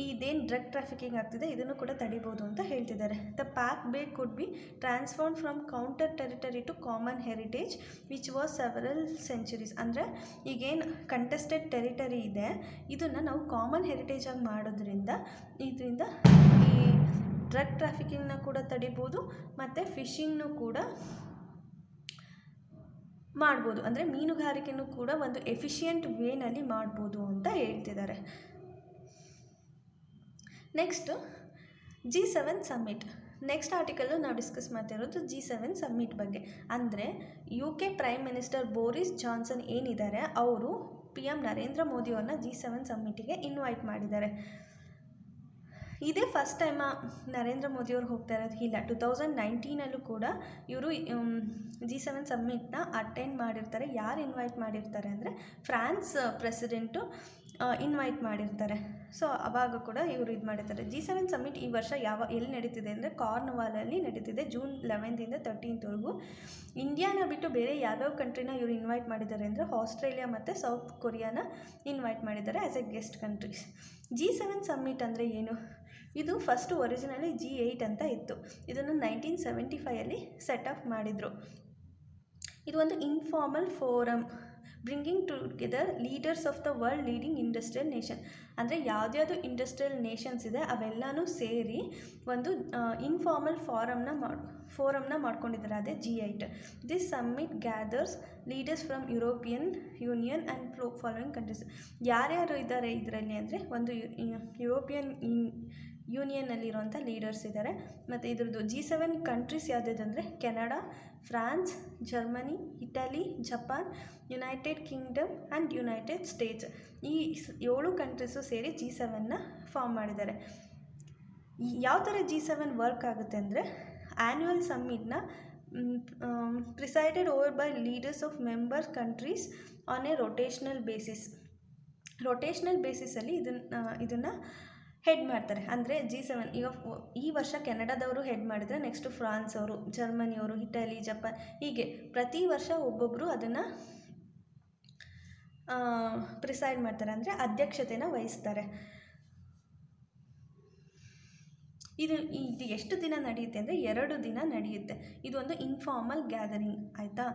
ಇದೇನು ಡ್ರಗ್ ಟ್ರಾಫಿಕಿಂಗ್ ಆಗ್ತಿದೆ ಇದನ್ನು ಕೂಡ ತಡಿಬೋದು ಅಂತ ಹೇಳ್ತಿದ್ದಾರೆ. The Palk Bay could be transform from counter territory to common heritage which was several centuries. ಅಂದರೆ ಈಗೇನು ಕಂಟೆಸ್ಟೆಡ್ ಟೆರಿಟರಿ ಇದೆ ಇದನ್ನು ನಾವು ಕಾಮನ್ ಹೆರಿಟೇಜಾಗಿ ಮಾಡೋದ್ರಿಂದ ಇದರಿಂದ ಈ ಡ್ರಗ್ ಟ್ರಾಫಿಕಿಂಗ್ನ ಕೂಡ ತಡಿಬೋದು ಮತ್ತು ಫಿಶಿಂಗ್ನೂ ಕೂಡ ಮಾಡ್ಬೋದು. ಅಂದರೆ ಮೀನುಗಾರಿಕೆನೂ ಕೂಡ ಒಂದು ಎಫಿಷಿಯೆಂಟ್ ವೇನಲ್ಲಿ ಮಾಡ್ಬೋದು ಅಂತ ಹೇಳ್ತಿದ್ದಾರೆ. Next G7 summit. Next article ನಾವು ಡಿಸ್ಕಸ್ ಮಾಡ್ತಿರೋದು G7 ಸಮ್ಮಿಟ್ ಬಗ್ಗೆ. ಅಂದರೆ UK prime minister Boris Johnson ಏನಿದ್ದಾರೆ ಅವರು PM ನರೇಂದ್ರ ಮೋದಿಯವ್ರನ್ನ G7 ಸಮ್ಮಿಟಿಗೆ ಇನ್ವೈಟ್ ಮಾಡಿದ್ದಾರೆ. ಇದೇ ಫಸ್ಟ್ ಟೈಮ ನರೇಂದ್ರ ಮೋದಿಯವ್ರು ಹೋಗ್ತಾ ಇರೋದು ಇಲ್ಲ, 2019 ಕೂಡ ಇವರು G7 ಸಮ್ಮಿಟ್ನ ಅಟೆಂಡ್ ಮಾಡಿರ್ತಾರೆ. ಯಾರು ಇನ್ವೈಟ್ ಮಾಡಿರ್ತಾರೆ ಅಂದರೆ ಫ್ರಾನ್ಸ್ ಪ್ರೆಸಿಡೆಂಟು ಇನ್ವೈಟ್ ಮಾಡಿರ್ತಾರೆ. ಸೊ ಅವಾಗ ಕೂಡ ಇವರು ಇದು ಮಾಡಿರ್ತಾರೆ. G7 ಸಮ್ಮಿಟ್ ಈ ವರ್ಷ ಎಲ್ಲಿ ನಡೀತಿದೆ ಅಂದರೆ ಕಾರ್ನ್ವಾಲಲ್ಲಿ ನಡೀತಿದೆ, June 11th 13th. ಇಂಡಿಯಾನ ಬಿಟ್ಟು ಬೇರೆ ಯಾವ್ಯಾವ ಕಂಟ್ರಿನ ಇವರು ಇನ್ವೈಟ್ ಮಾಡಿದ್ದಾರೆ ಅಂದರೆ ಆಸ್ಟ್ರೇಲಿಯಾ ಮತ್ತು ಸೌತ್ ಕೊರಿಯಾನ ಇನ್ವೈಟ್ ಮಾಡಿದ್ದಾರೆ as A guest countries. G7 summit ಅಂದರೆ ಏನು? ಇದು ಫಸ್ಟು ಒರಿಜಿನಲಿ G8 ಅಂತ ಇತ್ತು. ಇದನ್ನು 1975 ಸೆಟ್ ಅಪ್ ಮಾಡಿದರು. ಇದು ಒಂದು informal forum bringing together leaders of the world leading industrial nation. ಅಂದರೆ ಯಾವುದ್ಯಾವುದು ಇಂಡಸ್ಟ್ರಿಯಲ್ ನೇಷನ್ಸ್ ಇದೆ ಅವೆಲ್ಲನೂ ಸೇರಿ ಒಂದು ಇನ್ಫಾರ್ಮಲ್ ಫೋರಮ್ನ ಮಾಡ್ಕೊಂಡಿದ್ದಾರೆ, ಅದೇ G8. This summit gathers leaders from European union and following countries. ಯಾರ್ಯಾರು ಇದ್ದಾರೆ ಇದರಲ್ಲಿ ಅಂದರೆ ಒಂದು ಯುರೋಪಿಯನ್ ಯೂನಿಯನ್ನಲ್ಲಿರುವಂಥ ಲೀಡರ್ಸ್ ಇದ್ದಾರೆ. ಮತ್ತು ಇದ್ರದ್ದು G7 ಕಂಟ್ರೀಸ್ ಯಾವುದಿದೆ ಅಂದರೆ Canada, France, Germany, Italy, Japan, United Kingdom and United States. ಈ 7 ಕಂಟ್ರೀಸು ಸೇರಿ G7ನ ಫಾರ್ಮ್ ಮಾಡಿದ್ದಾರೆ. ಯಾವ ಥರ G7 ವರ್ಕ್ ಆಗುತ್ತೆ ಅಂದರೆ ಆ್ಯನ್ಯುವಲ್ ಸಮ್ಮಿಟ್ನ presided over by leaders of member countries on a rotational ಬೇಸಿಸಲ್ಲಿ ಇದನ್ನು ಹೆಡ್ ಮಾಡ್ತಾರೆ. ಅಂದರೆ G7 ಈಗ ಈ ವರ್ಷ ಕೆನಡಾದವರು ಹೆಡ್ ಮಾಡಿದರೆ ನೆಕ್ಸ್ಟು ಫ್ರಾನ್ಸ್ ಅವರು, ಜರ್ಮನಿಯವರು, ಇಟಲಿ, ಜಪಾನ್, ಹೀಗೆ ಪ್ರತಿ ವರ್ಷ ಒಬ್ಬೊಬ್ಬರು ಅದನ್ನು ಪ್ರಿಸೈಡ್ ಮಾಡ್ತಾರೆ, ಅಂದರೆ ಅಧ್ಯಕ್ಷತೆನ ವಹಿಸ್ತಾರೆ. ಇದು ಎಷ್ಟು ದಿನ ನಡೆಯುತ್ತೆ ಅಂದರೆ 2 ದಿನ ನಡೆಯುತ್ತೆ. ಇದೊಂದು ಇನ್ಫಾರ್ಮಲ್ ಗ್ಯಾದರಿಂಗ್, ಆಯಿತಾ.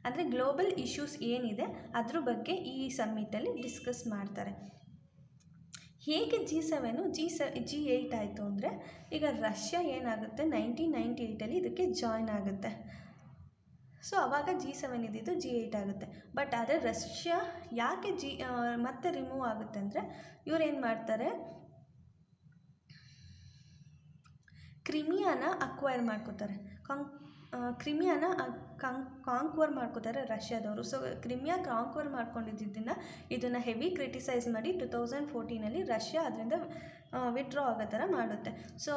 ಅಂದರೆ ಗ್ಲೋಬಲ್ ಇಶ್ಯೂಸ್ ಏನಿದೆ ಅದ್ರ ಬಗ್ಗೆ ಈ ಸಮ್ಮಿಟಲ್ಲಿ ಡಿಸ್ಕಸ್ ಮಾಡ್ತಾರೆ. ಹೇಗೆ G8 ಆಯಿತು ಅಂದರೆ ಈಗ ರಷ್ಯಾ ಏನಾಗುತ್ತೆ 1998 ಇದಕ್ಕೆ ಜಾಯ್ನ್ ಆಗುತ್ತೆ. ಸೊ ಆವಾಗ G7 ಇದ್ದಿದ್ದು G8 ಆಗುತ್ತೆ. ಬಟ್ ಆದರೆ ರಷ್ಯಾ ಯಾಕೆ ಮತ್ತೆ ರಿಮೂವ್ ಆಗುತ್ತೆ ಅಂದರೆ ಇವ್ರೇನು ಮಾಡ್ತಾರೆ, ಕ್ರಿಮಿಯಾನ ಅಕ್ವೈರ್ ಮಾಡ್ಕೋತಾರೆ, ಕಾಂಕ್ವರ್ ಮಾಡ್ಕೋತಾರೆ ರಷ್ಯಾದವರು. ಸೊ ಕ್ರಿಮಿಯಾ ಕಾಂಕ್ವರ್ ಮಾಡ್ಕೊಂಡಿದ್ದನ್ನು ಇದನ್ನು ಹೆವಿ ಕ್ರಿಟಿಸೈಸ್ ಮಾಡಿ 2014 ರಷ್ಯಾ ಅದರಿಂದ ವಿಡ್ರಾ ಆಗೋ ಥರ ಮಾಡುತ್ತೆ. ಸೊ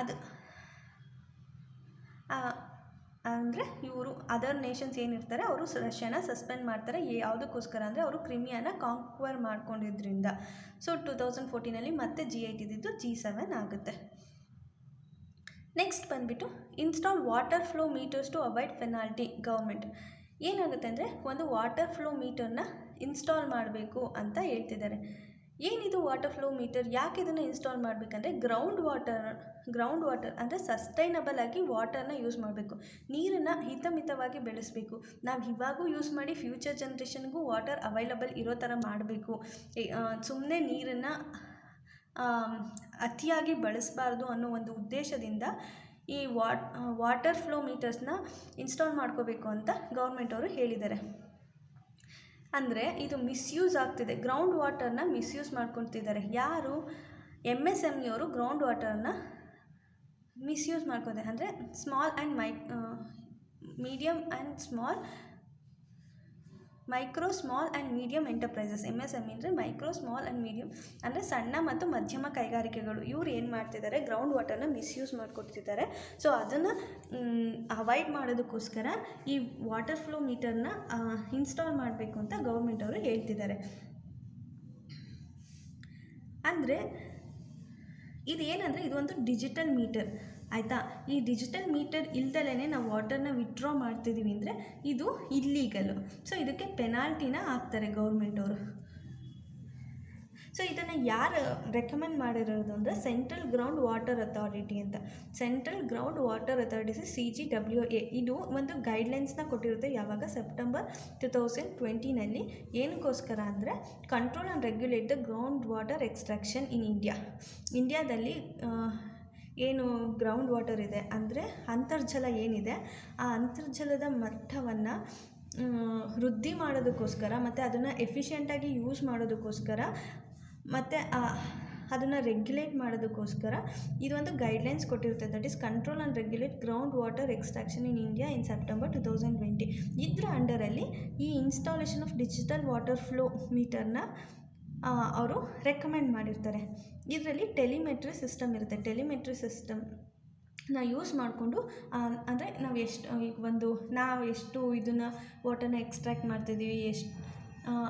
ಅದು ಅಂದರೆ ಇವರು ಅದರ್ ನೇಷನ್ಸ್ ಏನಿರ್ತಾರೆ ಅವರು ರಷ್ಯಾನ ಸಸ್ಪೆಂಡ್ ಮಾಡ್ತಾರೆ. ಯಾವುದಕ್ಕೋಸ್ಕರ ಅಂದರೆ ಅವರು ಕ್ರಿಮಿಯಾನ ಕಾಂಕ್ವರ್ ಮಾಡ್ಕೊಂಡಿದ್ದರಿಂದ. ಸೊ 2014 ಮತ್ತೆ G8 ಇದ್ದಿದ್ದು G7 ಆಗುತ್ತೆ. ನೆಕ್ಸ್ಟ್ ಬಂದುಬಿಟ್ಟು install water flow meters to avoid penalty. Government ಏನಾಗುತ್ತೆ ಅಂದರೆ ಒಂದು ವಾಟರ್ ಫ್ಲೋ ಮೀಟರ್ನ ಇನ್ಸ್ಟಾಲ್ ಮಾಡಬೇಕು ಅಂತ ಹೇಳ್ತಿದ್ದಾರೆ. ಏನಿದು ವಾಟರ್ ಫ್ಲೋ ಮೀಟರ್, ಯಾಕೆ ಇದನ್ನು ಇನ್ಸ್ಟಾಲ್ ಮಾಡಬೇಕಂದ್ರೆ ಗ್ರೌಂಡ್ ವಾಟರ್ ಅಂದರೆ ಸಸ್ಟೈನಬಲ್ ಆಗಿ ವಾಟರ್ನ ಯೂಸ್ ಮಾಡಬೇಕು, ನೀರನ್ನು ಹಿತಮಿತವಾಗಿ ಬೆಳೆಸಬೇಕು. ನಾವು ಇವಾಗೂ ಯೂಸ್ ಮಾಡಿ ಫ್ಯೂಚರ್ ಜನ್ರೇಷನ್ಗೂ ವಾಟರ್ ಅವೈಲಬಲ್ ಇರೋ ಥರ ಮಾಡಬೇಕು. ಸುಮ್ಮನೆ ನೀರನ್ನು ಅತಿಯಾಗಿ ಬಳಸಬಾರ್ದು ಅನ್ನೋ ಒಂದು ಉದ್ದೇಶದಿಂದ ಈ ವಾಟರ್ ಫ್ಲೋ ಮೀಟರ್ಸ್ನ ಇನ್ಸ್ಟಾಲ್ ಮಾಡ್ಕೋಬೇಕು ಅಂತ ಗೌರ್ಮೆಂಟ್ ಅವರು ಹೇಳಿದ್ದಾರೆ. ಅಂದರೆ ಇದು ಮಿಸ್ಯೂಸ್ ಆಗ್ತಿದೆ, ಗ್ರೌಂಡ್ ವಾಟರ್ನ ಮಿಸ್ಯೂಸ್ ಮಾಡ್ಕೊತಿದ್ದಾರೆ. ಯಾರು? MSME ಅವರು ಗ್ರೌಂಡ್ ವಾಟರ್ನ ಮಿಸ್ಯೂಸ್ ಮಾಡ್ಕೋದೆ. ಅಂದರೆ small and medium and small and medium enterprises. MSME ಅಂದರೆ ಮೈಕ್ರೋ, ಸ್ಮಾಲ್ ಆ್ಯಂಡ್ ಮೀಡಿಯಮ್ ಅಂದರೆ ಸಣ್ಣ ಮತ್ತು ಮಧ್ಯಮ ಕೈಗಾರಿಕೆಗಳು. ಇವ್ರು ಏನು ಮಾಡ್ತಿದ್ದಾರೆ? ಗ್ರೌಂಡ್ ವಾಟರ್ನ ಮಿಸ್ಯೂಸ್ ಮಾಡ್ಕೊಡ್ತಿದ್ದಾರೆ. ಸೊ ಅದನ್ನು ಅವಾಯ್ಡ್ ಮಾಡೋದಕ್ಕೋಸ್ಕರ ಈ ವಾಟರ್ ಫ್ಲೋ ಮೀಟರ್ನ ಇನ್ಸ್ಟಾಲ್ ಮಾಡಬೇಕು ಅಂತ ಗೌರ್ಮೆಂಟ್ ಅವರು ಹೇಳ್ತಿದ್ದಾರೆ. ಅಂದರೆ ಇದೇನಂದರೆ ಇದು ಒಂದು ಡಿಜಿಟಲ್ ಮೀಟರ್, ಆಯಿತಾ? ಈ ಡಿಜಿಟಲ್ ಮೀಟರ್ ಇಲ್ದಲೇ ನಾವು ವಾಟರ್ನ ವಿತ್ಡ್ರಾ ಮಾಡ್ತಿದ್ದೀವಿ ಅಂದರೆ ಇದು ಇಲ್ಲೀಗಲು. ಸೊ ಇದಕ್ಕೆ ಪೆನಾಲ್ಟಿನ ಹಾಕ್ತಾರೆ ಗೌರ್ಮೆಂಟ್ ಅವರು. ಸೊ ಇದನ್ನು ಯಾರು ರೆಕಮೆಂಡ್ ಮಾಡಿರೋದು ಅಂದರೆ ಸೆಂಟ್ರಲ್ ಗ್ರೌಂಡ್ ವಾಟರ್ ಅಥಾರಿಟಿ ಅಂತ. Central ground water authority CGWA ಇದು ಒಂದು ಗೈಡ್ಲೈನ್ಸ್ನ ಕೊಟ್ಟಿರುತ್ತೆ. ಯಾವಾಗ? ಸೆಪ್ಟೆಂಬರ್ 2020ನಲ್ಲಿ. ಏನಕ್ಕೋಸ್ಕರ ಅಂದರೆ control and regulate the ground water extraction in ಇಂಡಿಯಾದಲ್ಲಿ ಏನು ಗ್ರೌಂಡ್ ವಾಟರ್ ಇದೆ ಅಂದರೆ ಅಂತರ್ಜಲ ಏನಿದೆ, ಆ ಅಂತರ್ಜಲದ ಮಟ್ಟವನ್ನು ವೃದ್ಧಿ ಮಾಡೋದಕ್ಕೋಸ್ಕರ ಮತ್ತು ಅದನ್ನು ಎಫಿಷಿಯೆಂಟಾಗಿ ಯೂಸ್ ಮಾಡೋದಕ್ಕೋಸ್ಕರ ಮತ್ತು ಅದನ್ನು ರೆಗ್ಯುಲೇಟ್ ಮಾಡೋದಕ್ಕೋಸ್ಕರ ಇದೊಂದು ಗೈಡ್ಲೈನ್ಸ್ ಕೊಟ್ಟಿರುತ್ತೆ. That is control and regulate ground water extraction in India in September 2020. ಇದರ ಅಂಡರಲ್ಲಿ ಈ installation of digital water flow ಮೀಟರ್ನ ಅವರು ರೆಕಮೆಂಡ್ ಮಾಡಿರ್ತಾರೆ. ಇದರಲ್ಲಿ ಟೆಲಿಮೆಟ್ರಿ ಸಿಸ್ಟಮ್ ಇರುತ್ತೆ. ಟೆಲಿಮೆಟ್ರಿ ಸಿಸ್ಟಮ್ನ ಯೂಸ್ ಮಾಡಿಕೊಂಡು ಅಂದರೆ ನಾವು ಎಷ್ಟು ಇದನ್ನು ವಾಟರ್ನ ಎಕ್ಸ್ಟ್ರಾಕ್ಟ್ ಮಾಡ್ತಿದ್ದೀವಿ, ಎಷ್ಟು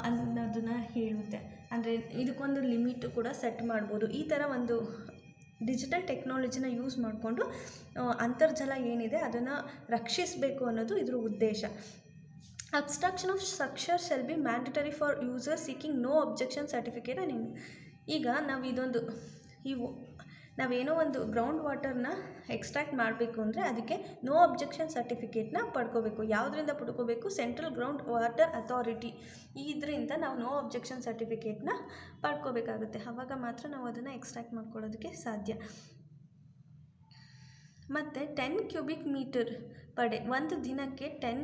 ಅನ್ನೋದನ್ನು ಹೇಳುತ್ತೆ. ಅಂದರೆ ಇದಕ್ಕೊಂದು ಲಿಮಿಟ್ ಕೂಡ ಸೆಟ್ ಮಾಡ್ಬೋದು. ಈ ಥರ ಒಂದು ಡಿಜಿಟಲ್ ಟೆಕ್ನಾಲಜಿನ ಯೂಸ್ ಮಾಡಿಕೊಂಡು ಅಂತರ್ಜಲ ಏನಿದೆ ಅದನ್ನು ರಕ್ಷಿಸಬೇಕು ಅನ್ನೋದು ಇದ್ರ ಉದ್ದೇಶ. Abstraction of structure shall be mandatory for user seeking no objection certificate. ಈಗ ನಾವೇನೋ ಒಂದು ಗ್ರೌಂಡ್ ವಾಟರ್ನ ಎಕ್ಸ್ಟ್ರಾಕ್ಟ್ ಮಾಡಬೇಕು ಅಂದರೆ ಅದಕ್ಕೆ ನೋ ಅಬ್ಜೆಕ್ಷನ್ ಸರ್ಟಿಫಿಕೇಟ್ನ ಪಡ್ಕೋಬೇಕು. ಯಾವುದರಿಂದ ಪಡ್ಕೋಬೇಕು? Central ground water authority. ಇದರಿಂದ ನಾವು ನೋ ಅಬ್ಜೆಕ್ಷನ್ ಸರ್ಟಿಫಿಕೇಟ್ನ ಪಡ್ಕೋಬೇಕಾಗುತ್ತೆ. ಆವಾಗ ಮಾತ್ರ ನಾವು ಅದನ್ನು ಎಕ್ಸ್ಟ್ರಾಕ್ಟ್ ಮಾಡ್ಕೊಳ್ಳೋದಕ್ಕೆ ಸಾಧ್ಯ. ಮತ್ತು 10 ಕ್ಯೂಬಿಕ್ ಮೀಟರ್ ಪರ್ ಡೇ, ಒಂದು ದಿನಕ್ಕೆ 10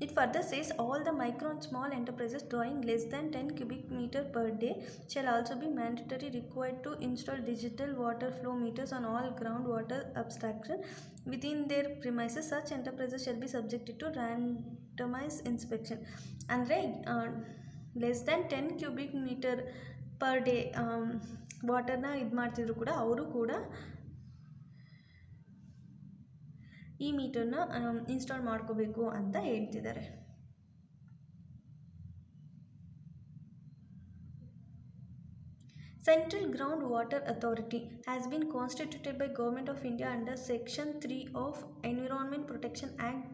It further says all the micro and small enterprises drawing less than 10 cubic meter per day shall also be mandatory required to install digital water flow meters on all groundwater abstraction within their premises. Such enterprises shall be subjected to randomized inspection. ಅಂದರೆ less than 10 cubic metre per day ವಾಟರ್ನ ಇದು ಮಾಡ್ತಿದ್ರು ಕೂಡ ಅವರು ಕೂಡ ಈ ಮೀಟರ್ನ install ಮಾಡ್ಕೋಬೇಕು ಅಂತ ಹೇಳ್ತಿದ್ದಾರೆ. Central Ground Water Authority has been constituted by Government of India under Section 3 of Environment Protection Act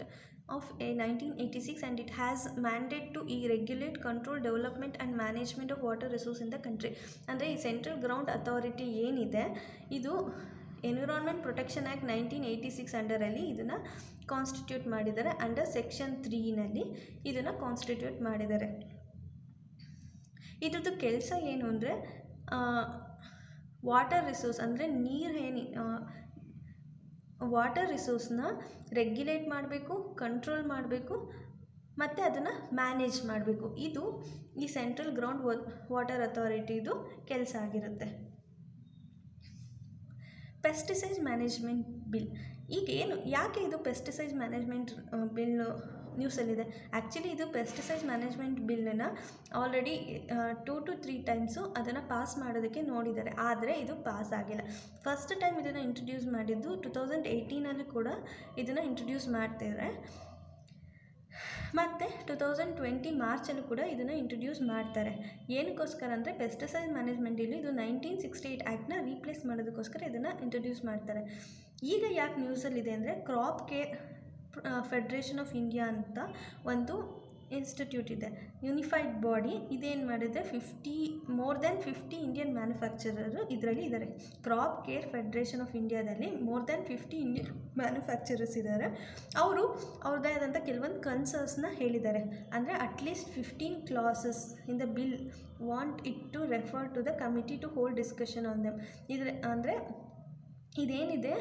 of 1986 and it has mandate to regulate, control, development and management of water resource in the country. ಅಂದರೆ ಈ central ground authority ಏನಿದೆ ಇದು environment protection act 1986 ಅಂಡರಲ್ಲಿ ಇದನ್ನು constitute ಮಾಡಿದ್ದಾರೆ. Under section 3ನಲ್ಲಿ ಇದನ್ನು constitute ಮಾಡಿದ್ದಾರೆ. ಇದ್ರದ್ದು ಕೆಲಸ ಏನು ಅಂದರೆ ವಾಟರ್ ರಿಸೋರ್ಸ್ ಅಂದರೆ ವಾಟರ್ ರಿಸೋರ್ಸ್ನ ರೆಗ್ಯುಲೇಟ್ ಮಾಡಬೇಕು, ಕಂಟ್ರೋಲ್ ಮಾಡಬೇಕು ಮತ್ತು ಅದನ್ನು ಮ್ಯಾನೇಜ್ ಮಾಡಬೇಕು. ಇದು ಈ ಸೆಂಟ್ರಲ್ ಗ್ರೌಂಡ್ ವಾಟರ್ ಅಥಾರಿಟಿದು ಕೆಲಸ ಆಗಿರುತ್ತೆ. Pesticide management bill. ಈಗ ಯಾಕೆ ಇದು ಪೆಸ್ಟಿಸೈಡ್ ಮ್ಯಾನೇಜ್ಮೆಂಟ್ ಬಿಲ್ ನ್ಯೂಸಲ್ಲಿದೆ? ಆ್ಯಕ್ಚುಲಿ ಇದು ಪೆಸ್ಟಿಸೈಡ್ ಮ್ಯಾನೇಜ್ಮೆಂಟ್ ಬಿಲ್ಲನ್ನು ಆಲ್ರೆಡಿ 2 to 3 ಟೈಮ್ಸು ಅದನ್ನು ಪಾಸ್ ಮಾಡೋದಕ್ಕೆ ನೋಡಿದ್ದಾರೆ, ಆದರೆ ಇದು ಪಾಸ್ ಆಗಿಲ್ಲ. ಫಸ್ಟ್ ಟೈಮ್ ಇದನ್ನು ಇಂಟ್ರೊಡ್ಯೂಸ್ ಮಾಡಿದ್ದು 2018ನಲ್ಲಿ ಕೂಡ ಇದನ್ನು ಇಂಟ್ರೊಡ್ಯೂಸ್ ಮಾಡ್ತಿದ್ದಾರೆ ಮತ್ತು 2020 ಮಾರ್ಚಲ್ಲೂ ಕೂಡ ಇದನ್ನು ಇಂಟ್ರೊಡ್ಯೂಸ್ ಮಾಡ್ತಾರೆ. ಏನಕ್ಕೋಸ್ಕರ ಅಂದರೆ ಪೆಸ್ಟಿಸೈಡ್ ಮ್ಯಾನೇಜ್ಮೆಂಟ್ ಇಲ್ಲಿ ಇದು 1968 ಆ್ಯಕ್ಟ್ನ ರೀಪ್ಲೇಸ್ ಮಾಡೋದಕ್ಕೋಸ್ಕರ ಇದನ್ನು ಇಂಟ್ರೊಡ್ಯೂಸ್ ಮಾಡ್ತಾರೆ. ಈಗ ಯಾಕೆ ನ್ಯೂಸಲ್ಲಿದೆ ಅಂದರೆ crop care federation of India ಅಂತ ಒಂದು ಇನ್ಸ್ಟಿಟ್ಯೂಟ್ ಇದೆ, ಯುನಿಫೈಡ್ ಬಾಡಿ. ಇದೇನು ಮಾಡಿದೆ, ಮೋರ್ ದೆನ್ 50 ಇಂಡಿಯನ್ ಮ್ಯಾನುಫ್ಯಾಕ್ಚರರು ಇದರಲ್ಲಿ ಇದ್ದಾರೆ. ಕ್ರಾಪ್ ಕೇರ್ ಫೆಡ್ರೇಷನ್ ಆಫ್ ಇಂಡಿಯಾದಲ್ಲಿ ಮೋರ್ ದೆನ್ 50 ಇಂಡಿಯನ್ ಮ್ಯಾನುಫ್ಯಾಕ್ಚರರ್ಸ್ ಇದ್ದಾರೆ. ಅವರು ಅವ್ರದ್ದೇ ಆದಂಥ ಕೆಲವೊಂದು ಕನ್ಸರ್ನ್ಸ್ನ ಹೇಳಿದ್ದಾರೆ. ಅಂದರೆ at least 15 clauses in the bill want it to refer to the committee to hold discussion on them. ಅಂದರೆ ಇದೇನಿದೆ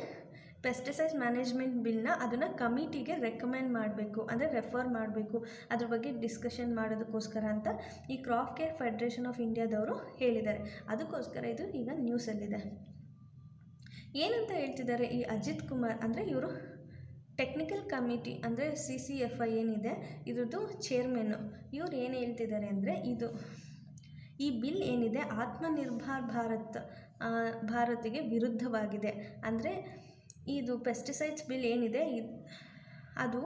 ಪೆಸ್ಟಿಸೈಡ್ಸ್ ಮ್ಯಾನೇಜ್ಮೆಂಟ್ ಬಿಲ್ನ ಅದನ್ನು ಕಮಿಟಿಗೆ ರೆಕಮೆಂಡ್ ಮಾಡಬೇಕು, ಅಂದರೆ ರೆಫರ್ ಮಾಡಬೇಕು, ಅದ್ರ ಬಗ್ಗೆ ಡಿಸ್ಕಷನ್ ಮಾಡೋದಕ್ಕೋಸ್ಕರ ಅಂತ ಈ ಕ್ರಾಪ್ ಕೇರ್ ಫೆಡ್ರೇಷನ್ ಆಫ್ ಇಂಡಿಯಾದವರು ಹೇಳಿದ್ದಾರೆ. ಅದಕ್ಕೋಸ್ಕರ ಇದು ಈಗ ನ್ಯೂಸಲ್ಲಿದೆ. ಏನಂತ ಹೇಳ್ತಿದ್ದಾರೆ ಈ ಅಜಿತ್ ಕುಮಾರ್ ಅಂದರೆ ಇವರು ಟೆಕ್ನಿಕಲ್ ಕಮಿಟಿ ಅಂದರೆ CCFI ಏನಿದೆ ಇದ್ರದ್ದು ಚೇರ್ಮನ್ನು. ಇವ್ರು ಏನು ಹೇಳ್ತಿದ್ದಾರೆ ಅಂದರೆ ಈ ಬಿಲ್ ಏನಿದೆ ಆತ್ಮನಿರ್ಭರ್ ಭಾರತಿಗೆ ವಿರುದ್ಧವಾಗಿದೆ. ಅಂದರೆ ಇದು ಪೆಸ್ಟಿಸೈಡ್ಸ್ ಬಿಲ್ ಏನಿದೆ ಅದು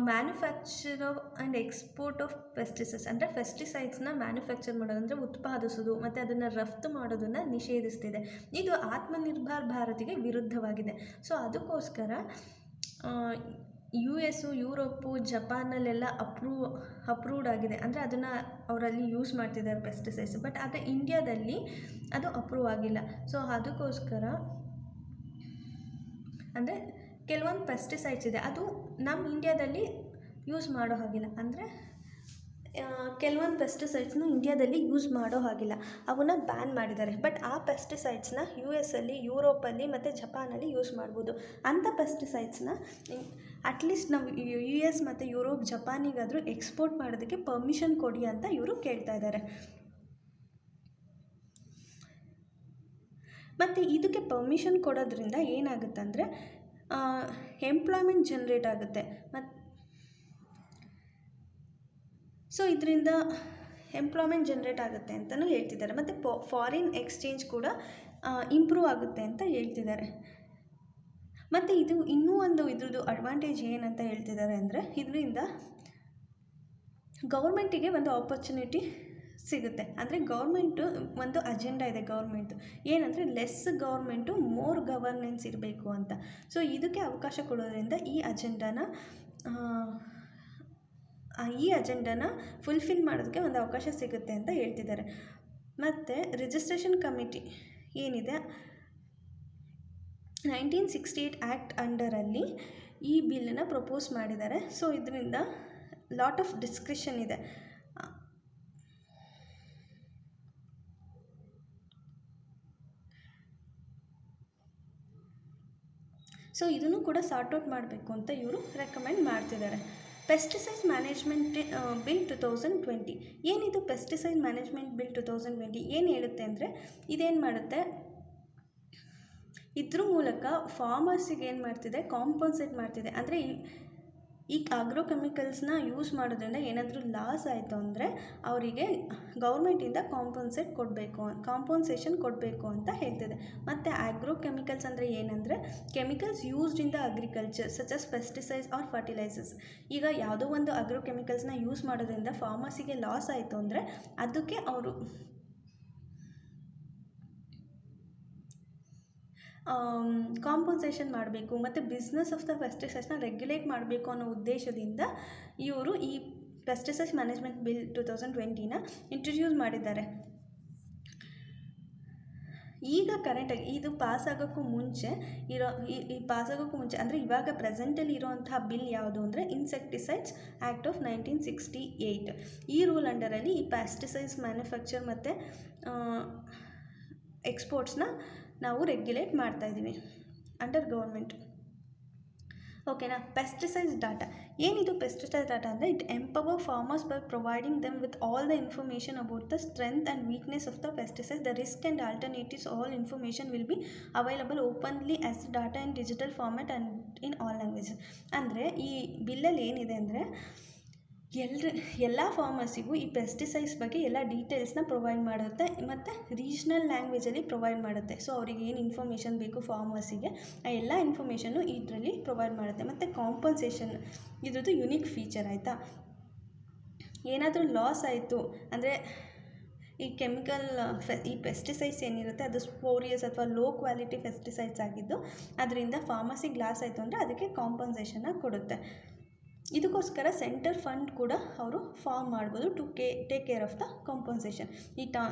manufacture and export of pesticides ಅಂದರೆ ಪೆಸ್ಟಿಸೈಡ್ಸ್ನ ಮ್ಯಾನುಫ್ಯಾಕ್ಚರ್ ಮಾಡೋದು ಅಂದರೆ ಉತ್ಪಾದಿಸೋದು ಮತ್ತು ಅದನ್ನು ರಫ್ತು ಮಾಡೋದನ್ನು ನಿಷೇಧಿಸ್ತಿದೆ. ಇದು ಆತ್ಮನಿರ್ಭರ್ ಭಾರತಿಗೆ ವಿರುದ್ಧವಾಗಿದೆ. ಸೊ ಅದಕ್ಕೋಸ್ಕರ US, ಯುರೋಪು, ಜಪಾನಲ್ಲೆಲ್ಲ ಅಪ್ರೂವ್ಡ್ ಆಗಿದೆ. ಅಂದರೆ ಅದನ್ನು ಅವರಲ್ಲಿ ಯೂಸ್ ಮಾಡ್ತಿದ್ದಾರೆ ಪೆಸ್ಟಿಸೈಡ್ಸ್. ಬಟ್ ಆದರೆ ಇಂಡಿಯಾದಲ್ಲಿ ಅದು ಅಪ್ರೂವ್ ಆಗಿಲ್ಲ. ಸೊ ಅದಕ್ಕೋಸ್ಕರ ಅಂದರೆ ಕೆಲವೊಂದು ಪೆಸ್ಟಿಸೈಡ್ಸ್ ಇದೆ ಅದು ನಮ್ಮ ಇಂಡಿಯಾದಲ್ಲಿ ಯೂಸ್ ಮಾಡೋ ಹಾಗಿಲ್ಲ. ಅಂದರೆ ಕೆಲವೊಂದು ಪೆಸ್ಟಿಸೈಡ್ಸ್ನ ಇಂಡಿಯಾದಲ್ಲಿ ಯೂಸ್ ಮಾಡೋ ಹಾಗಿಲ್ಲ, ಅವನ್ನ ಬ್ಯಾನ್ ಮಾಡಿದ್ದಾರೆ. ಬಟ್ ಆ ಪೆಸ್ಟಿಸೈಡ್ಸ್ನ US ಅಲ್ಲಿ, ಯುರೋಪಲ್ಲಿ ಮತ್ತು ಜಪಾನಲ್ಲಿ ಯೂಸ್ ಮಾಡ್ಬೋದು. ಅಂಥ ಪೆಸ್ಟಿಸೈಡ್ಸ್ನ ಅಟ್ಲೀಸ್ಟ್ ನಾವು US ಮತ್ತು ಯುರೋಪ್, ಜಪಾನಿಗಾದರೂ ಎಕ್ಸ್ಪೋರ್ಟ್ ಮಾಡೋದಕ್ಕೆ ಪರ್ಮಿಷನ್ ಕೊಡಿ ಅಂತ ಇವರು ಕೇಳ್ತಾ ಇದ್ದಾರೆ. ಮತ್ತು ಇದಕ್ಕೆ ಪರ್ಮಿಷನ್ ಕೊಡೋದ್ರಿಂದ ಏನಾಗುತ್ತಂದರೆ ಎಂಪ್ಲಾಯ್ಮೆಂಟ್ ಜನ್ರೇಟ್ ಆಗುತ್ತೆ. ಸೊ ಇದರಿಂದ ಎಂಪ್ಲಾಯ್ಮೆಂಟ್ ಜನ್ರೇಟ್ ಆಗುತ್ತೆ ಅಂತಲೂ ಹೇಳ್ತಿದ್ದಾರೆ. ಮತ್ತು ಫಾರಿನ್ ಎಕ್ಸ್ಚೇಂಜ್ ಕೂಡ ಇಂಪ್ರೂವ್ ಆಗುತ್ತೆ ಅಂತ ಹೇಳ್ತಿದ್ದಾರೆ. ಮತ್ತು ಇದು ಇನ್ನೂ ಒಂದು ಇದ್ರದ್ದು ಅಡ್ವಾಂಟೇಜ್ ಏನಂತ ಹೇಳ್ತಿದ್ದಾರೆ ಅಂದರೆ ಇದರಿಂದ ಗೌರ್ಮೆಂಟಿಗೆ ಒಂದು ಆಪರ್ಚುನಿಟಿ ಸಿಗುತ್ತೆ. ಅಂದರೆ ಗೌರ್ಮೆಂಟು ಒಂದು ಅಜೆಂಡಾ ಇದೆ ಗೌರ್ಮೆಂಟು, ಏನಂದರೆ ಲೆಸ್ ಗೌರ್ಮೆಂಟು ಮೋರ್ ಗವರ್ನೆನ್ಸ್ ಇರಬೇಕು ಅಂತ. ಸೊ ಇದಕ್ಕೆ ಅವಕಾಶ ಕೊಡೋದ್ರಿಂದ ಈ ಅಜೆಂಡಾನ ಫುಲ್ಫಿಲ್ ಮಾಡೋದಕ್ಕೆ ಒಂದು ಅವಕಾಶ ಸಿಗುತ್ತೆ ಅಂತ ಹೇಳ್ತಿದ್ದಾರೆ. ಮತ್ತು ರಿಜಿಸ್ಟ್ರೇಷನ್ ಕಮಿಟಿ ಏನಿದೆ 1968 ಆ್ಯಕ್ಟ್ ಅಂಡರಲ್ಲಿ ಈ ಬಿಲ್ಲನ್ನು ಪ್ರಪೋಸ್ ಮಾಡಿದ್ದಾರೆ. ಸೊ ಇದರಿಂದ ಲಾಟ್ ಆಫ್ ಡಿಸ್ಕಷನ್ ಇದೆ. ಸೊ ಇದನ್ನು ಕೂಡ ಸಾರ್ಟ್ ಔಟ್ ಮಾಡಬೇಕು ಅಂತ ಇವರು ರೆಕಮೆಂಡ್ ಮಾಡ್ತಿದ್ದಾರೆ. ಪೆಸ್ಟಿಸೈಡ್ಸ್ ಮ್ಯಾನೇಜ್ಮೆಂಟ್ ಬಿಲ್ 2020 ಏನಿದು ಪೆಸ್ಟಿಸೈಡ್ ಮ್ಯಾನೇಜ್ಮೆಂಟ್ ಬಿಲ್ 2020 ಏನು ಹೇಳುತ್ತೆ ಅಂದರೆ ಇದೇನು ಮಾಡುತ್ತೆ, ಇದ್ರ ಮೂಲಕ ಫಾರ್ಮರ್ಸಿಗೆ ಏನು ಮಾಡ್ತಿದೆ, ಕಾಂಪನ್ಸೇಟ್ ಮಾಡ್ತಿದೆ. ಅಂದರೆ ಈ ಆಗ್ರೋಕೆಮಿಕಲ್ಸ್ನ ಯೂಸ್ ಮಾಡೋದ್ರಿಂದ ಏನಾದರೂ ಲಾಸ್ ಆಯಿತು ಅಂದರೆ ಅವರಿಗೆ ಗೌರ್ಮೆಂಟಿಂದ ಕಾಂಪನ್ಸೇಷನ್ ಕೊಡಬೇಕು ಅಂತ ಹೇಳ್ತಿದೆ. ಮತ್ತು ಆಗ್ರೋಕೆಮಿಕಲ್ಸ್ ಅಂದರೆ ಏನಂದರೆ chemicals used in the agriculture such as pesticides or fertilisers. ಈಗ ಯಾವುದೋ ಒಂದು ಆಗ್ರೋಕೆಮಿಕಲ್ಸ್ನ ಯೂಸ್ ಮಾಡೋದ್ರಿಂದ ಫಾರ್ಮರ್ಸಿಗೆ ಲಾಸ್ ಆಯಿತು ಅಂದರೆ ಅದಕ್ಕೆ ಅವರು ಕಾಂಪನ್ಸೇಷನ್ ಮಾಡಬೇಕು ಮತ್ತು ಬಿಸ್ನೆಸ್ ಆಫ್ ದ ಪೆಸ್ಟಿಸೈಡ್ಸ್ನ ರೆಗ್ಯುಲೇಟ್ ಮಾಡಬೇಕು ಅನ್ನೋ ಉದ್ದೇಶದಿಂದ ಇವರು ಈ ಪೆಸ್ಟಿಸೈಡ್ಸ್ ಮ್ಯಾನೇಜ್ಮೆಂಟ್ ಬಿಲ್ 2020ನ ಇಂಟ್ರೊಡ್ಯೂಸ್ ಮಾಡಿದ್ದಾರೆ. ಈಗ ಕರೆಂಟಾಗಿ ಇದು ಪಾಸಾಗೋಕ್ಕೂ ಮುಂಚೆ ಅಂದರೆ ಇವಾಗ ಪ್ರೆಸೆಂಟಲ್ಲಿ ಇರೋವಂತಹ ಬಿಲ್ ಯಾವುದು ಅಂದರೆ ಇನ್ಸೆಕ್ಟಿಸೈಡ್ಸ್ ಆ್ಯಕ್ಟ್ ಆಫ್ 1968. ಈ ರೂಲ್ ಅಂಡರಲ್ಲಿ ಈ ಪೆಸ್ಟಿಸೈಡ್ಸ್ ಮ್ಯಾನುಫ್ಯಾಕ್ಚರ್ ಮತ್ತು ಎಕ್ಸ್ಪೋರ್ಟ್ಸ್ನ ನಾವು ರೆಗ್ಯುಲೇಟ್ ಮಾಡ್ತಾಯಿದ್ದೀವಿ ಅಂಡರ್ ಗೌರ್ಮೆಂಟ್. ಓಕೆನಾ. ಪೆಸ್ಟಿಸೈಡ್ಸ್ ಡಾಟಾ ಏನಿದು ಪೆಸ್ಟಿಸೈಡ್ ಡಾಟಾ ಅಂದರೆ it empower farmers by providing them with all the information about the strength and weakness of the pesticide, the risk and alternatives. All information will be available openly as data in digital format and in all languages. ಅಂದರೆ ಈ ಬಿಲ್ಲಲ್ಲಿ ಏನಿದೆ ಅಂದರೆ ಎಲ್ಲ ಫಾರ್ಮರ್ಸಿಗೂ ಈ pesticides ಬಗ್ಗೆ ಎಲ್ಲ ಡೀಟೇಲ್ಸ್ನ provide ಮಾಡುತ್ತೆ ಮತ್ತು ರೀಜ್ನಲ್ ಲ್ಯಾಂಗ್ವೇಜಲ್ಲಿ ಪ್ರೊವೈಡ್ ಮಾಡುತ್ತೆ. ಸೊ ಅವರಿಗೆ ಏನು ಇನ್ಫಾರ್ಮೇಷನ್ ಬೇಕು ಫಾರ್ಮರ್ಸಿಗೆ ಆ ಎಲ್ಲ ಇನ್ಫಾರ್ಮೇಷನ್ನು ಇದರಲ್ಲಿ ಪ್ರೊವೈಡ್ ಮಾಡುತ್ತೆ. ಮತ್ತು ಕಾಂಪನ್ಸೇಷನ್ ಇದ್ರದ್ದು ಯುನಿಕ್ ಫೀಚರ್ ಆಯಿತಾ. ಏನಾದರೂ ಲಾಸ್ ಆಯಿತು ಅಂದರೆ ಈ ಈ ಪೆಸ್ಟಿಸೈಡ್ಸ್ ಏನಿರುತ್ತೆ ಅದು ಸ್ಪೋರಿಯಸ್ ಅಥವಾ ಲೋ ಕ್ವಾಲಿಟಿ ಪೆಸ್ಟಿಸೈಡ್ಸ್ ಆಗಿದ್ದು ಅದರಿಂದ ಫಾರ್ಮರ್ಸಿಗೆ ಲಾಸ್ ಆಯಿತು ಅಂದರೆ ಅದಕ್ಕೆ ಕಾಂಪನ್ಸೇಷನ್ನ ಕೊಡುತ್ತೆ. ಇದಕ್ಕೋಸ್ಕರ ಸೆಂಟರ್ ಫಂಡ್ ಕೂಡ ಅವರು ಫಾರ್ಮ್ ಮಾಡ್ಬೋದು to take care of the compensation. ಈ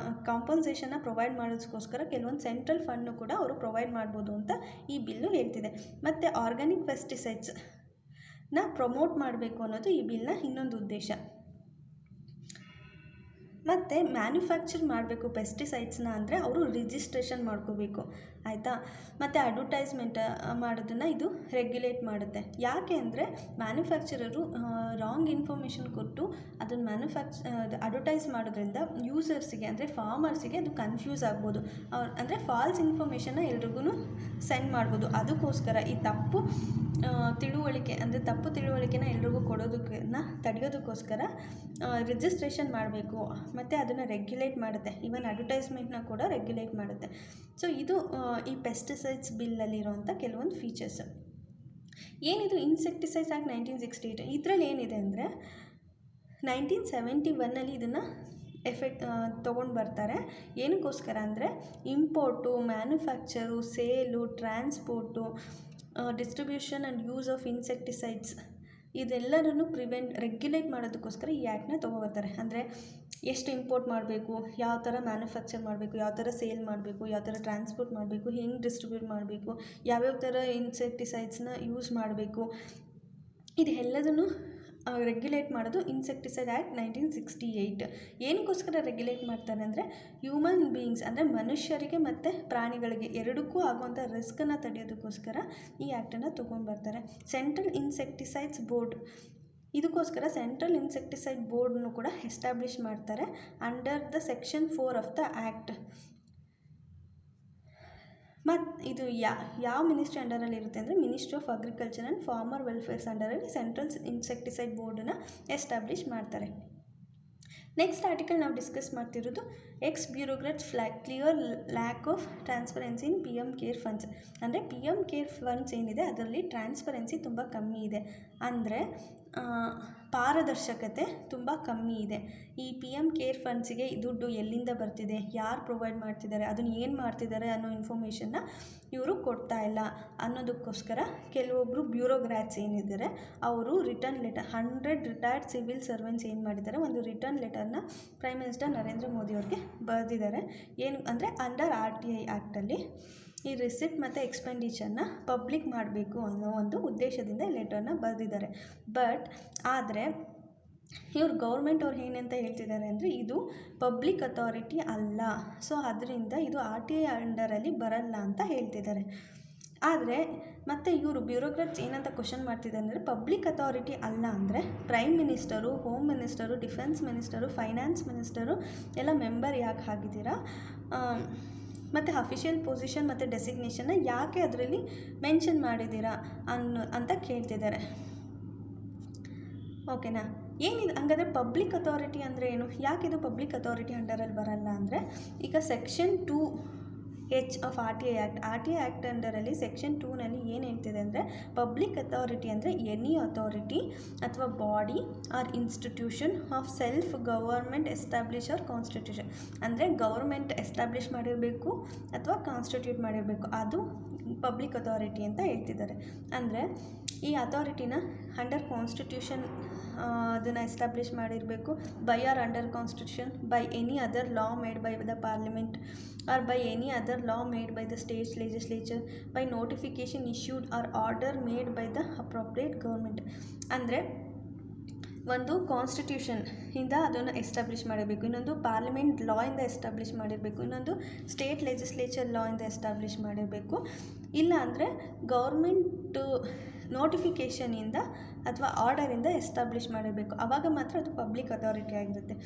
ಕಾಂಪನ್ಸೇಷನ್ನ ಪ್ರೊವೈಡ್ ಮಾಡೋದಕ್ಕೋಸ್ಕರ ಕೆಲವೊಂದು ಸೆಂಟ್ರಲ್ ಫಂಡ್ನು ಕೂಡ ಅವರು ಪ್ರೊವೈಡ್ ಮಾಡ್ಬೋದು ಅಂತ ಈ ಬಿಲ್ಲು ಹೇಳ್ತಿದೆ. ಮತ್ತು ಆರ್ಗ್ಯಾನಿಕ್ ಪೆಸ್ಟಿಸೈಡ್ಸ್ನ ಪ್ರಮೋಟ್ ಮಾಡಬೇಕು ಅನ್ನೋದು ಈ ಬಿಲ್ನ ಇನ್ನೊಂದು ಉದ್ದೇಶ. ಮತ್ತು ಮ್ಯಾನುಫ್ಯಾಕ್ಚರ್ ಮಾಡಬೇಕು ಪೆಸ್ಟಿಸೈಡ್ಸ್ನ ಅಂದರೆ ಅವರು ರಿಜಿಸ್ಟ್ರೇಷನ್ ಮಾಡ್ಕೋಬೇಕು. ಆಯಿತಾ. ಮತ್ತು ಅಡ್ವರ್ಟೈಸ್ಮೆಂಟ್ ಮಾಡೋದನ್ನು ಇದು ರೆಗ್ಯುಲೇಟ್ ಮಾಡುತ್ತೆ. ಯಾಕೆ ಅಂದರೆ ಮ್ಯಾನುಫ್ಯಾಕ್ಚರರು ರಾಂಗ್ ಇನ್ಫಾರ್ಮೇಷನ್ ಕೊಟ್ಟು ಅದನ್ನು ಅಡ್ವರ್ಟೈಸ್ ಮಾಡೋದ್ರಿಂದ ಯೂಸರ್ಸಿಗೆ ಅಂದರೆ ಫಾರ್ಮರ್ಸಿಗೆ ಅದು ಕನ್ಫ್ಯೂಸ್ ಆಗ್ಬೋದು. ಅಂದರೆ ಫಾಲ್ಸ್ ಇನ್ಫಾರ್ಮೇಷನ್ನ ಎಲ್ರಿಗೂ ಸೆಂಡ್ ಮಾಡ್ಬೋದು. ಅದಕ್ಕೋಸ್ಕರ ಈ ತಪ್ಪು ತಿಳುವಳಿಕೆನ ಎಲ್ರಿಗೂ ಕೊಡೋದಕ್ಕನ್ನ ತಡೆಯೋದಕ್ಕೋಸ್ಕರ ರಿಜಿಸ್ಟ್ರೇಷನ್ ಮಾಡಬೇಕು. ಮತ್ತು ಅದನ್ನು ರೆಗ್ಯುಲೇಟ್ ಮಾಡುತ್ತೆ. ಈವನ್ ಅಡ್ವರ್ಟೈಸ್ಮೆಂಟ್ನ ಕೂಡ ರೆಗ್ಯುಲೇಟ್ ಮಾಡುತ್ತೆ. ಸೊ ಇದು ಈ ಪೆಸ್ಟಿಸೈಡ್ಸ್ ಬಿಲ್ಲಲ್ಲಿರುವಂಥ ಕೆಲವೊಂದು ಫೀಚರ್ಸ್. ಏನಿದು ಇನ್ಸೆಕ್ಟಿಸೈಡ್ಸ್ ಆ್ಯಕ್ಟ್ 1968? ಇದರಲ್ಲಿ ಏನಿದೆ ಅಂದರೆ 1971 ಇದನ್ನು ತೊಗೊಂಡು ಬರ್ತಾರೆ. ಏನಕ್ಕೋಸ್ಕರ ಅಂದರೆ import, manufacture, sale, transport, distribution and use of insecticides ಇದೆಲ್ಲರನ್ನು ರೆಗ್ಯುಲೇಟ್ ಮಾಡೋದಕ್ಕೋಸ್ಕರ ಈ ಆ್ಯಕ್ಟ್ನ ತೊಗೊಬರ್ತಾರೆ. ಅಂದರೆ ಎಷ್ಟು ಇಂಪೋರ್ಟ್ ಮಾಡಬೇಕು, ಯಾವ ಥರ ಮ್ಯಾನುಫ್ಯಾಕ್ಚರ್ ಮಾಡಬೇಕು, ಯಾವ ಥರ ಸೇಲ್ ಮಾಡಬೇಕು, ಯಾವ ಥರ ಟ್ರಾನ್ಸ್ಪೋರ್ಟ್ ಮಾಡಬೇಕು, ಹೆಂಗೆ ಡಿಸ್ಟ್ರಿಬ್ಯೂಟ್ ಮಾಡಬೇಕು, ಯಾವ್ಯಾವ ಥರ ಇನ್ಸೆಕ್ಟಿಸೈಡ್ಸ್ನ ಯೂಸ್ ಮಾಡಬೇಕು, ಇದೆಲ್ಲದನ್ನು ರೆಗ್ಯುಲೇಟ್ ಮಾಡೋದು ಇನ್ಸೆಕ್ಟಿಸೈಡ್ ಆ್ಯಕ್ಟ್ 1968. ಏನಕ್ಕೋಸ್ಕರ ರೆಗ್ಯುಲೇಟ್ ಮಾಡ್ತಾರೆ ಅಂದರೆ ಹ್ಯೂಮನ್ ಬೀಯಿಂಗ್ಸ್ ಅಂದರೆ ಮನುಷ್ಯರಿಗೆ ಮತ್ತು ಪ್ರಾಣಿಗಳಿಗೆ ಎರಡಕ್ಕೂ ಆಗುವಂಥ ರಿಸ್ಕನ್ನು ತಡೆಯೋದಕ್ಕೋಸ್ಕರ ಈ ಆ್ಯಕ್ಟನ್ನು ತೊಗೊಂಡ್ಬರ್ತಾರೆ. ಸೆಂಟ್ರಲ್ ಇನ್ಸೆಕ್ಟಿಸೈಡ್ಸ್ ಬೋರ್ಡ್, ಇದಕ್ಕೋಸ್ಕರ ಸೆಂಟ್ರಲ್ ಇನ್ಸೆಕ್ಟಿಸೈಡ್ ಬೋರ್ಡನ್ನು ಕೂಡ ಎಸ್ಟಾಬ್ಲಿಷ್ ಮಾಡ್ತಾರೆ under the section 4 of the act. ಮತ್ತು ಇದು ಯಾವ ಮಿನಿಸ್ಟ್ರಿ ಅಂಡರಲ್ಲಿ ಇರುತ್ತೆ ಅಂದರೆ ministry of agriculture and farmer welfares ಅಂಡರಲ್ಲಿ ಸೆಂಟ್ರಲ್ ಇನ್ಸೆಕ್ಟಿಸೈಡ್ ಬೋರ್ಡನ್ನು ಎಸ್ಟಾಬ್ಲಿಷ್ ಮಾಡ್ತಾರೆ. ನೆಕ್ಸ್ಟ್ ಆರ್ಟಿಕಲ್ ನಾವು ಡಿಸ್ಕಸ್ ಮಾಡ್ತಿರೋದು ex bureaucrats clear lack of transparency in PM care funds. ಅಂದರೆ PM ಕೇರ್ ಫಂಡ್ಸ್ ಏನಿದೆ ಅದರಲ್ಲಿ ಟ್ರಾನ್ಸ್ಪರೆನ್ಸಿ ತುಂಬ ಕಮ್ಮಿ ಇದೆ. ಅಂದರೆ ಪಾರದರ್ಶಕತೆ ತುಂಬ ಕಮ್ಮಿ ಇದೆ. ಈ PM ಕೇರ್ ಫಂಡ್ಸಿಗೆ ದುಡ್ಡು ಎಲ್ಲಿಂದ ಬರ್ತಿದೆ, ಯಾರು ಪ್ರೊವೈಡ್ ಮಾಡ್ತಿದ್ದಾರೆ, ಅದನ್ನು ಏನು ಮಾಡ್ತಿದ್ದಾರೆ ಅನ್ನೋ ಇನ್ಫಾರ್ಮೇಷನ್ನ ಇವರು ಕೊಡ್ತಾ ಇಲ್ಲ ಅನ್ನೋದಕ್ಕೋಸ್ಕರ ಕೆಲವೊಬ್ಬರು ಬ್ಯೂರೋಕ್ರಾಟ್ಸ್ ಏನಿದ್ದಾರೆ ಅವರು return letter 100 retired civil servants ಏನು ಮಾಡಿದ್ದಾರೆ, ಒಂದು ರಿಟರ್ನ್ ಲೆಟರ್ನ ಪ್ರೈಮ್ ಮಿನಿಸ್ಟರ್ ನರೇಂದ್ರ ಮೋದಿ ಅವ್ರಿಗೆ ಬರೆದಿದ್ದಾರೆ. ಏನು ಅಂದರೆ ಅಂಡರ್ RTI ಆ್ಯಕ್ಟಲ್ಲಿ ಈ ರಿಸಿಪ್ಟ್ ಮತ್ತು ಎಕ್ಸ್ಪೆಂಡಿಚರ್ನ ಪಬ್ಲಿಕ್ ಮಾಡಬೇಕು ಅನ್ನೋ ಒಂದು ಉದ್ದೇಶದಿಂದ ಈ ಲೆಟರ್ನ ಬರೆದಿದ್ದಾರೆ. ಆದರೆ ಇವ್ರು ಗೌರ್ಮೆಂಟ್ ಅವ್ರು ಏನಂತ ಹೇಳ್ತಿದ್ದಾರೆ ಅಂದರೆ ಇದು ಪಬ್ಲಿಕ್ ಅಥಾರಿಟಿ ಅಲ್ಲ, ಸೊ ಅದರಿಂದ ಇದು RTI ಅಂಡರಲ್ಲಿ ಬರಲ್ಲ ಅಂತ ಹೇಳ್ತಿದ್ದಾರೆ. ಆದರೆ ಮತ್ತು ಇವರು ಬ್ಯೂರೋಕ್ರಾಟ್ಸ್ ಏನಂತ ಕ್ವಶನ್ ಮಾಡ್ತಿದ್ದಾರೆ ಅಂದರೆ ಪಬ್ಲಿಕ್ ಅಥಾರಿಟಿ ಅಲ್ಲ ಅಂದರೆ prime minister, home minister, defence minister, finance minister ಎಲ್ಲ ಮೆಂಬರ್ ಯಾಕೆ ಆಗಿದ್ದೀರಾ, ಮತ್ತು ಅಫಿಷಿಯಲ್ ಪೊಸಿಷನ್ ಮತ್ತು ಡೆಸಿಗ್ನೇಷನ್ನ ಯಾಕೆ ಅದರಲ್ಲಿ ಮೆನ್ಷನ್ ಮಾಡಿದ್ದೀರಾ ಅಂತ ಕೇಳ್ತಿದ್ದಾರೆ. ಓಕೆನಾ. ಏನಿದೆ ಹಂಗಾದರೆ ಪಬ್ಲಿಕ್ ಅಥಾರಿಟಿ ಅಂದರೆ ಏನು, ಯಾಕಿದು ಪಬ್ಲಿಕ್ ಅಥಾರಿಟಿ ಅಂಡರಲ್ಲಿ ಬರಲ್ಲ ಅಂದರೆ ಈಗ section 2H of RTI act ಅಂಡರಲ್ಲಿ ಸೆಕ್ಷನ್ 2ನಲ್ಲಿ ಏನು ಹೇಳ್ತಿದೆ ಅಂದರೆ ಪಬ್ಲಿಕ್ ಅಥಾರಿಟಿ ಅಂದರೆ ಎನಿ ಅಥಾರಿಟಿ ಅಥವಾ body or institution of self government establish or constitution. ಅಂದರೆ ಗೌರ್ಮೆಂಟ್ ಎಸ್ಟಾಬ್ಲಿಷ್ ಮಾಡಿರಬೇಕು ಅಥವಾ ಕಾನ್ಸ್ಟಿಟ್ಯೂಟ್ ಮಾಡಿರಬೇಕು, ಅದು ಪಬ್ಲಿಕ್ ಅಥಾರಿಟಿ ಅಂತ ಹೇಳ್ತಿದ್ದಾರೆ. ಅಂದರೆ ಈ ಅಥಾರಿಟಿನ ಅಂಡರ್ ಕಾನ್ಸ್ಟಿಟ್ಯೂಷನ್ ಅದನ್ನು ಎಸ್ಟಾಬ್ಲಿಷ್ ಮಾಡಿರಬೇಕು, by or under constitution, by any other law made by the parliament or by any other law made by the state legislature, by notification issued or order made by the appropriate government. ಅಂದರೆ ಒಂದು constitution ಇಂದ ಅದನ್ನು establish ಮಾಡಬೇಕು, ಇನ್ನೊಂದು parliament ಲಾ ಇಂದ establish ಮಾಡಿರಬೇಕು, ಇನ್ನೊಂದು state legislature ಲಾ ಇಂದ ಎಸ್ಟಾಬ್ಲಿಷ್ ಮಾಡಿರಬೇಕು, ಇಲ್ಲ ಅಂದರೆ ಗೌರ್ಮೆಂಟು ನೋಟಿಫಿಕೇಷನಿಂದ ಅಥವಾ ಆರ್ಡರಿಂದ ಎಸ್ಟಾಬ್ಲಿಷ್ ಮಾಡಿರಬೇಕು. ಆವಾಗ ಮಾತ್ರ ಅದು ಪಬ್ಲಿಕ್ ಅಥಾರಿಟಿ ಆಗಿರುತ್ತೆ.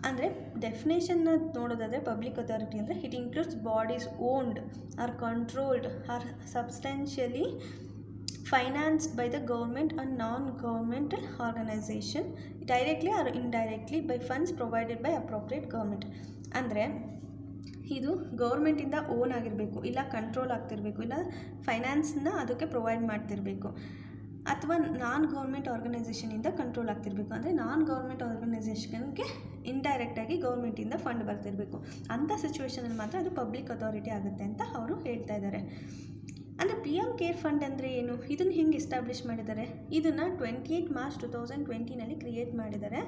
ಅಂದರೆ ಡೆಫಿನೇಷನ್ನ ನೋಡೋದಾದರೆ ಪಬ್ಲಿಕ್ ಅಥಾರಿಟಿ ಅಂದರೆ it includes bodies owned or controlled or substantially financed by the government and non-governmental organization directly or indirectly by funds provided by appropriate government. ಅಂದರೆ ಇದು ಗೌರ್ಮೆಂಟಿಂದ ಓನ್ ಆಗಿರಬೇಕು, ಇಲ್ಲ ಕಂಟ್ರೋಲ್ ಆಗ್ತಿರಬೇಕು, ಇಲ್ಲ ಫೈನಾನ್ಸ್ನ ಅದಕ್ಕೆ ಪ್ರೊವೈಡ್ ಮಾಡ್ತಿರಬೇಕು, ಅಥವಾ ನಾನ್ ಗೌರ್ಮೆಂಟ್ ಆರ್ಗನೈಸೇಷನಿಂದ ಕಂಟ್ರೋಲ್ ಆಗ್ತಿರಬೇಕು. ಅಂದರೆ ನಾನ್ ಗೌರ್ಮೆಂಟ್ ಆರ್ಗನೈಸೇಷನ್ಗೆ ಇಂಡೈರೆಕ್ಟಾಗಿ ಗೌರ್ಮೆಂಟಿಂದ ಫಂಡ್ ಬರ್ತಿರಬೇಕು. ಅಂಥ ಸಿಚುವೇಷನಲ್ಲಿ ಮಾತ್ರ ಅದು ಪಬ್ಲಿಕ್ ಅಥಾರಿಟಿ ಆಗುತ್ತೆ ಅಂತ ಅವರು ಹೇಳ್ತಾ ಇದ್ದಾರೆ. ಅಂದರೆ PM ಕೇರ್ ಫಂಡ್ ಅಂದರೆ ಏನು, ಇದನ್ನು ಹೆಂಗೆ ಎಸ್ಟಾಬ್ಲಿಷ್ ಮಾಡಿದ್ದಾರೆ, ಇದನ್ನು 28 ಮಾರ್ಚ್ 2020ನಲ್ಲಿ ಕ್ರಿಯೇಟ್ ಮಾಡಿದ್ದಾರೆ.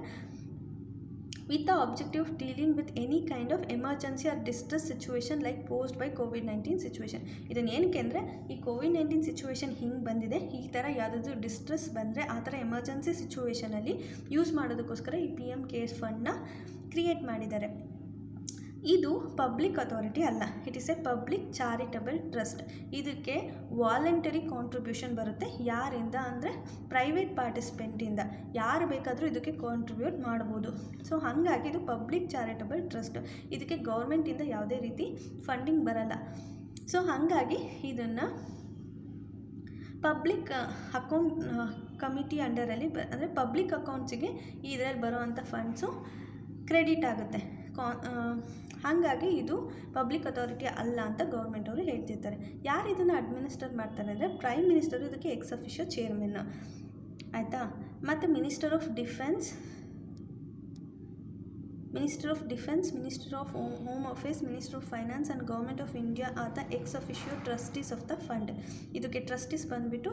with the objective of dealing with any kind of emergency or distress situation like posed by COVID-19 situation. ಇದನ್ನು ಏನಕ್ಕೆ ಅಂದರೆ ಈ COVID-19 ಸಿಚುವೇಶನ್ ಹಿಂಗೆ ಬಂದಿದೆ, ಈ ಥರ ಯಾವುದಾದ್ರೂ ಡಿಸ್ಟ್ರೆಸ್ ಬಂದರೆ ಆ ಥರ ಎಮರ್ಜೆನ್ಸಿ ಸಿಚುವೇಷನಲ್ಲಿ ಯೂಸ್ ಮಾಡೋದಕ್ಕೋಸ್ಕರ ಈ PM ಕೇರ್ ಫಂಡನ್ನ ಕ್ರಿಯೇಟ್ ಮಾಡಿದ್ದಾರೆ. ಇದು ಪಬ್ಲಿಕ್ ಅಥಾರಿಟಿ ಅಲ್ಲ, it is A public charitable trust. ಇದಕ್ಕೆ ವಾಲಂಟರಿ ಕಾಂಟ್ರಿಬ್ಯೂಷನ್ ಬರುತ್ತೆ. ಯಾರಿಂದ ಅಂದರೆ ಪ್ರೈವೇಟ್ ಪಾರ್ಟಿಸಿಪೆಂಟಿಂದ. ಯಾರು ಬೇಕಾದರೂ ಇದಕ್ಕೆ ಕಾಂಟ್ರಿಬ್ಯೂಟ್ ಮಾಡ್ಬೋದು. ಸೊ ಹಾಗಾಗಿ ಇದು ಪಬ್ಲಿಕ್ ಚಾರಿಟಬಲ್ ಟ್ರಸ್ಟ್. ಇದಕ್ಕೆ ಗೌರ್ಮೆಂಟಿಂದ ಯಾವುದೇ ರೀತಿ ಫಂಡಿಂಗ್ ಬರಲ್ಲ. ಸೊ ಹಾಗಾಗಿ ಇದನ್ನು ಪಬ್ಲಿಕ್ ಅಕೌಂಟ್ ಕಮಿಟಿ ಅಂಡರಲ್ಲಿ ಅಂದರೆ ಪಬ್ಲಿಕ್ ಅಕೌಂಟ್ಸಿಗೆ ಇದರಲ್ಲಿ ಬರೋವಂಥ ಫಂಡ್ಸು ಕ್ರೆಡಿಟ್ ಆಗುತ್ತೆ. ಹಾಗಾಗಿ ಇದು ಪಬ್ಲಿಕ್ ಅಥಾರಿಟಿ ಅಲ್ಲ ಅಂತ ಗೌರ್ಮೆಂಟ್ ಅವರು ಹೇಳ್ತಿರ್ತಾರೆ. ಯಾರು ಇದನ್ನು ಅಡ್ಮಿನಿಸ್ಟರ್ ಮಾಡ್ತಾರೆ ಅಂದರೆ ಪ್ರೈಮ್ ಮಿನಿಸ್ಟರು ಇದಕ್ಕೆ ಎಕ್ಸ್ ಅಫಿಷಿಯೋ ಚೇರ್ಮನ್, ಆಯಿತಾ. ಮತ್ತು minister of defence, minister of home affairs, minister of finance and government of India are the X officio trustees of the fund. ಇದಕ್ಕೆ ಟ್ರಸ್ಟೀಸ್ ಬಂದುಬಿಟ್ಟು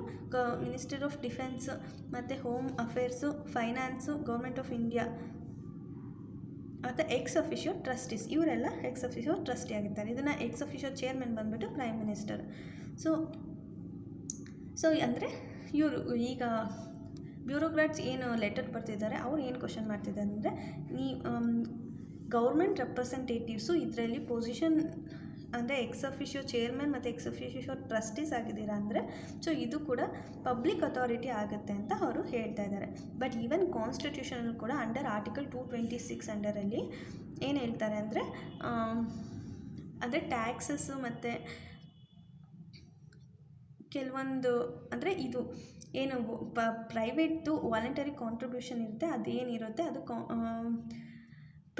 ಮಿನಿಸ್ಟರ್ ಆಫ್ ಡಿಫೆನ್ಸ್ ಮತ್ತು home affairs, finance, government of India ಮತ್ತು X officio trustees, ಇವರೆಲ್ಲ X officio trustee ಆಗಿರ್ತಾರೆ. ಇದನ್ನು X officio chairman ಬಂದುಬಿಟ್ಟು prime minister. So ಅಂದರೆ ಇವರು ಈಗ ಬ್ಯೂರೋಕ್ರಾಟ್ಸ್ ಏನು ಲೆಟರ್ ಬರ್ತಿದ್ದಾರೆ, ಅವ್ರು ಏನು ಕ್ವಶನ್ ಮಾಡ್ತಿದ್ದಾರೆ ಅಂದರೆ, ಗೌರ್ಮೆಂಟ್ ರೆಪ್ರೆಸೆಂಟೇಟಿವ್ಸು ಇದರಲ್ಲಿ ಪೊಸಿಷನ್ ಅಂದರೆ ಎಕ್ಸ್ ಅಫಿಷಿಯೋ ಚೇರ್ಮನ್ ಮತ್ತು ಎಕ್ಸ್ ಅಫಿಷಿಯೋ ಟ್ರಸ್ಟೀಸ್ ಆಗಿದ್ದೀರಾ ಅಂದರೆ ಸೊ ಇದು ಕೂಡ ಪಬ್ಲಿಕ್ ಅಥಾರಿಟಿ ಆಗುತ್ತೆ ಅಂತ ಅವರು ಹೇಳ್ತಾ ಇದ್ದಾರೆ. ಬಟ್ ಈವನ್ ಕಾನ್ಸ್ಟಿಟ್ಯೂಷನ್ ಕೂಡ ಅಂಡರ್ ಆರ್ಟಿಕಲ್ 226 ಅಂಡರಲ್ಲಿ ಏನು ಹೇಳ್ತಾರೆ ಅಂದರೆ ಟ್ಯಾಕ್ಸಸ್ಸು ಮತ್ತು ಕೆಲವೊಂದು ಅಂದರೆ ಇದು ಏನು ಪ್ರೈವೇಟ್ದು ವಾಲಂಟರಿ ಕಾಂಟ್ರಿಬ್ಯೂಷನ್ ಇರುತ್ತೆ, ಅದೇನಿರುತ್ತೆ ಅದು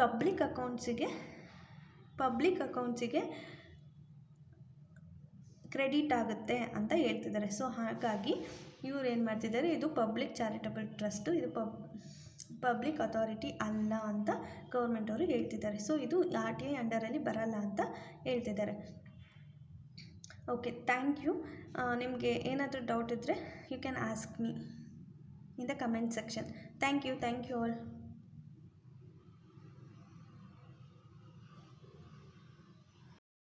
ಪಬ್ಲಿಕ್ ಅಕೌಂಟ್ಸಿಗೆ ಕ್ರೆಡಿಟ್ ಆಗುತ್ತೆ ಅಂತ ಹೇಳ್ತಿದ್ದಾರೆ. ಸೊ ಹಾಗಾಗಿ ಇವ್ರು ಏನು ಮಾಡ್ತಿದ್ದಾರೆ, ಇದು ಪಬ್ಲಿಕ್ ಚಾರಿಟಬಲ್ ಟ್ರಸ್ಟು, ಇದು ಪಬ್ಲಿಕ್ ಅಥಾರಿಟಿ ಅಲ್ಲ ಅಂತ ಗೌರ್ಮೆಂಟ್ ಅವರು ಹೇಳ್ತಿದ್ದಾರೆ. ಸೊ ಇದು RTI ಅಂಡರಲ್ಲಿ ಬರಲ್ಲ ಅಂತ ಹೇಳ್ತಿದ್ದಾರೆ. Okay, thank you. ನಿಮಗೆ ಏನಾದರೂ ಡೌಟ್ ಇದ್ದರೆ you can ask me in the comment section. Thank you all.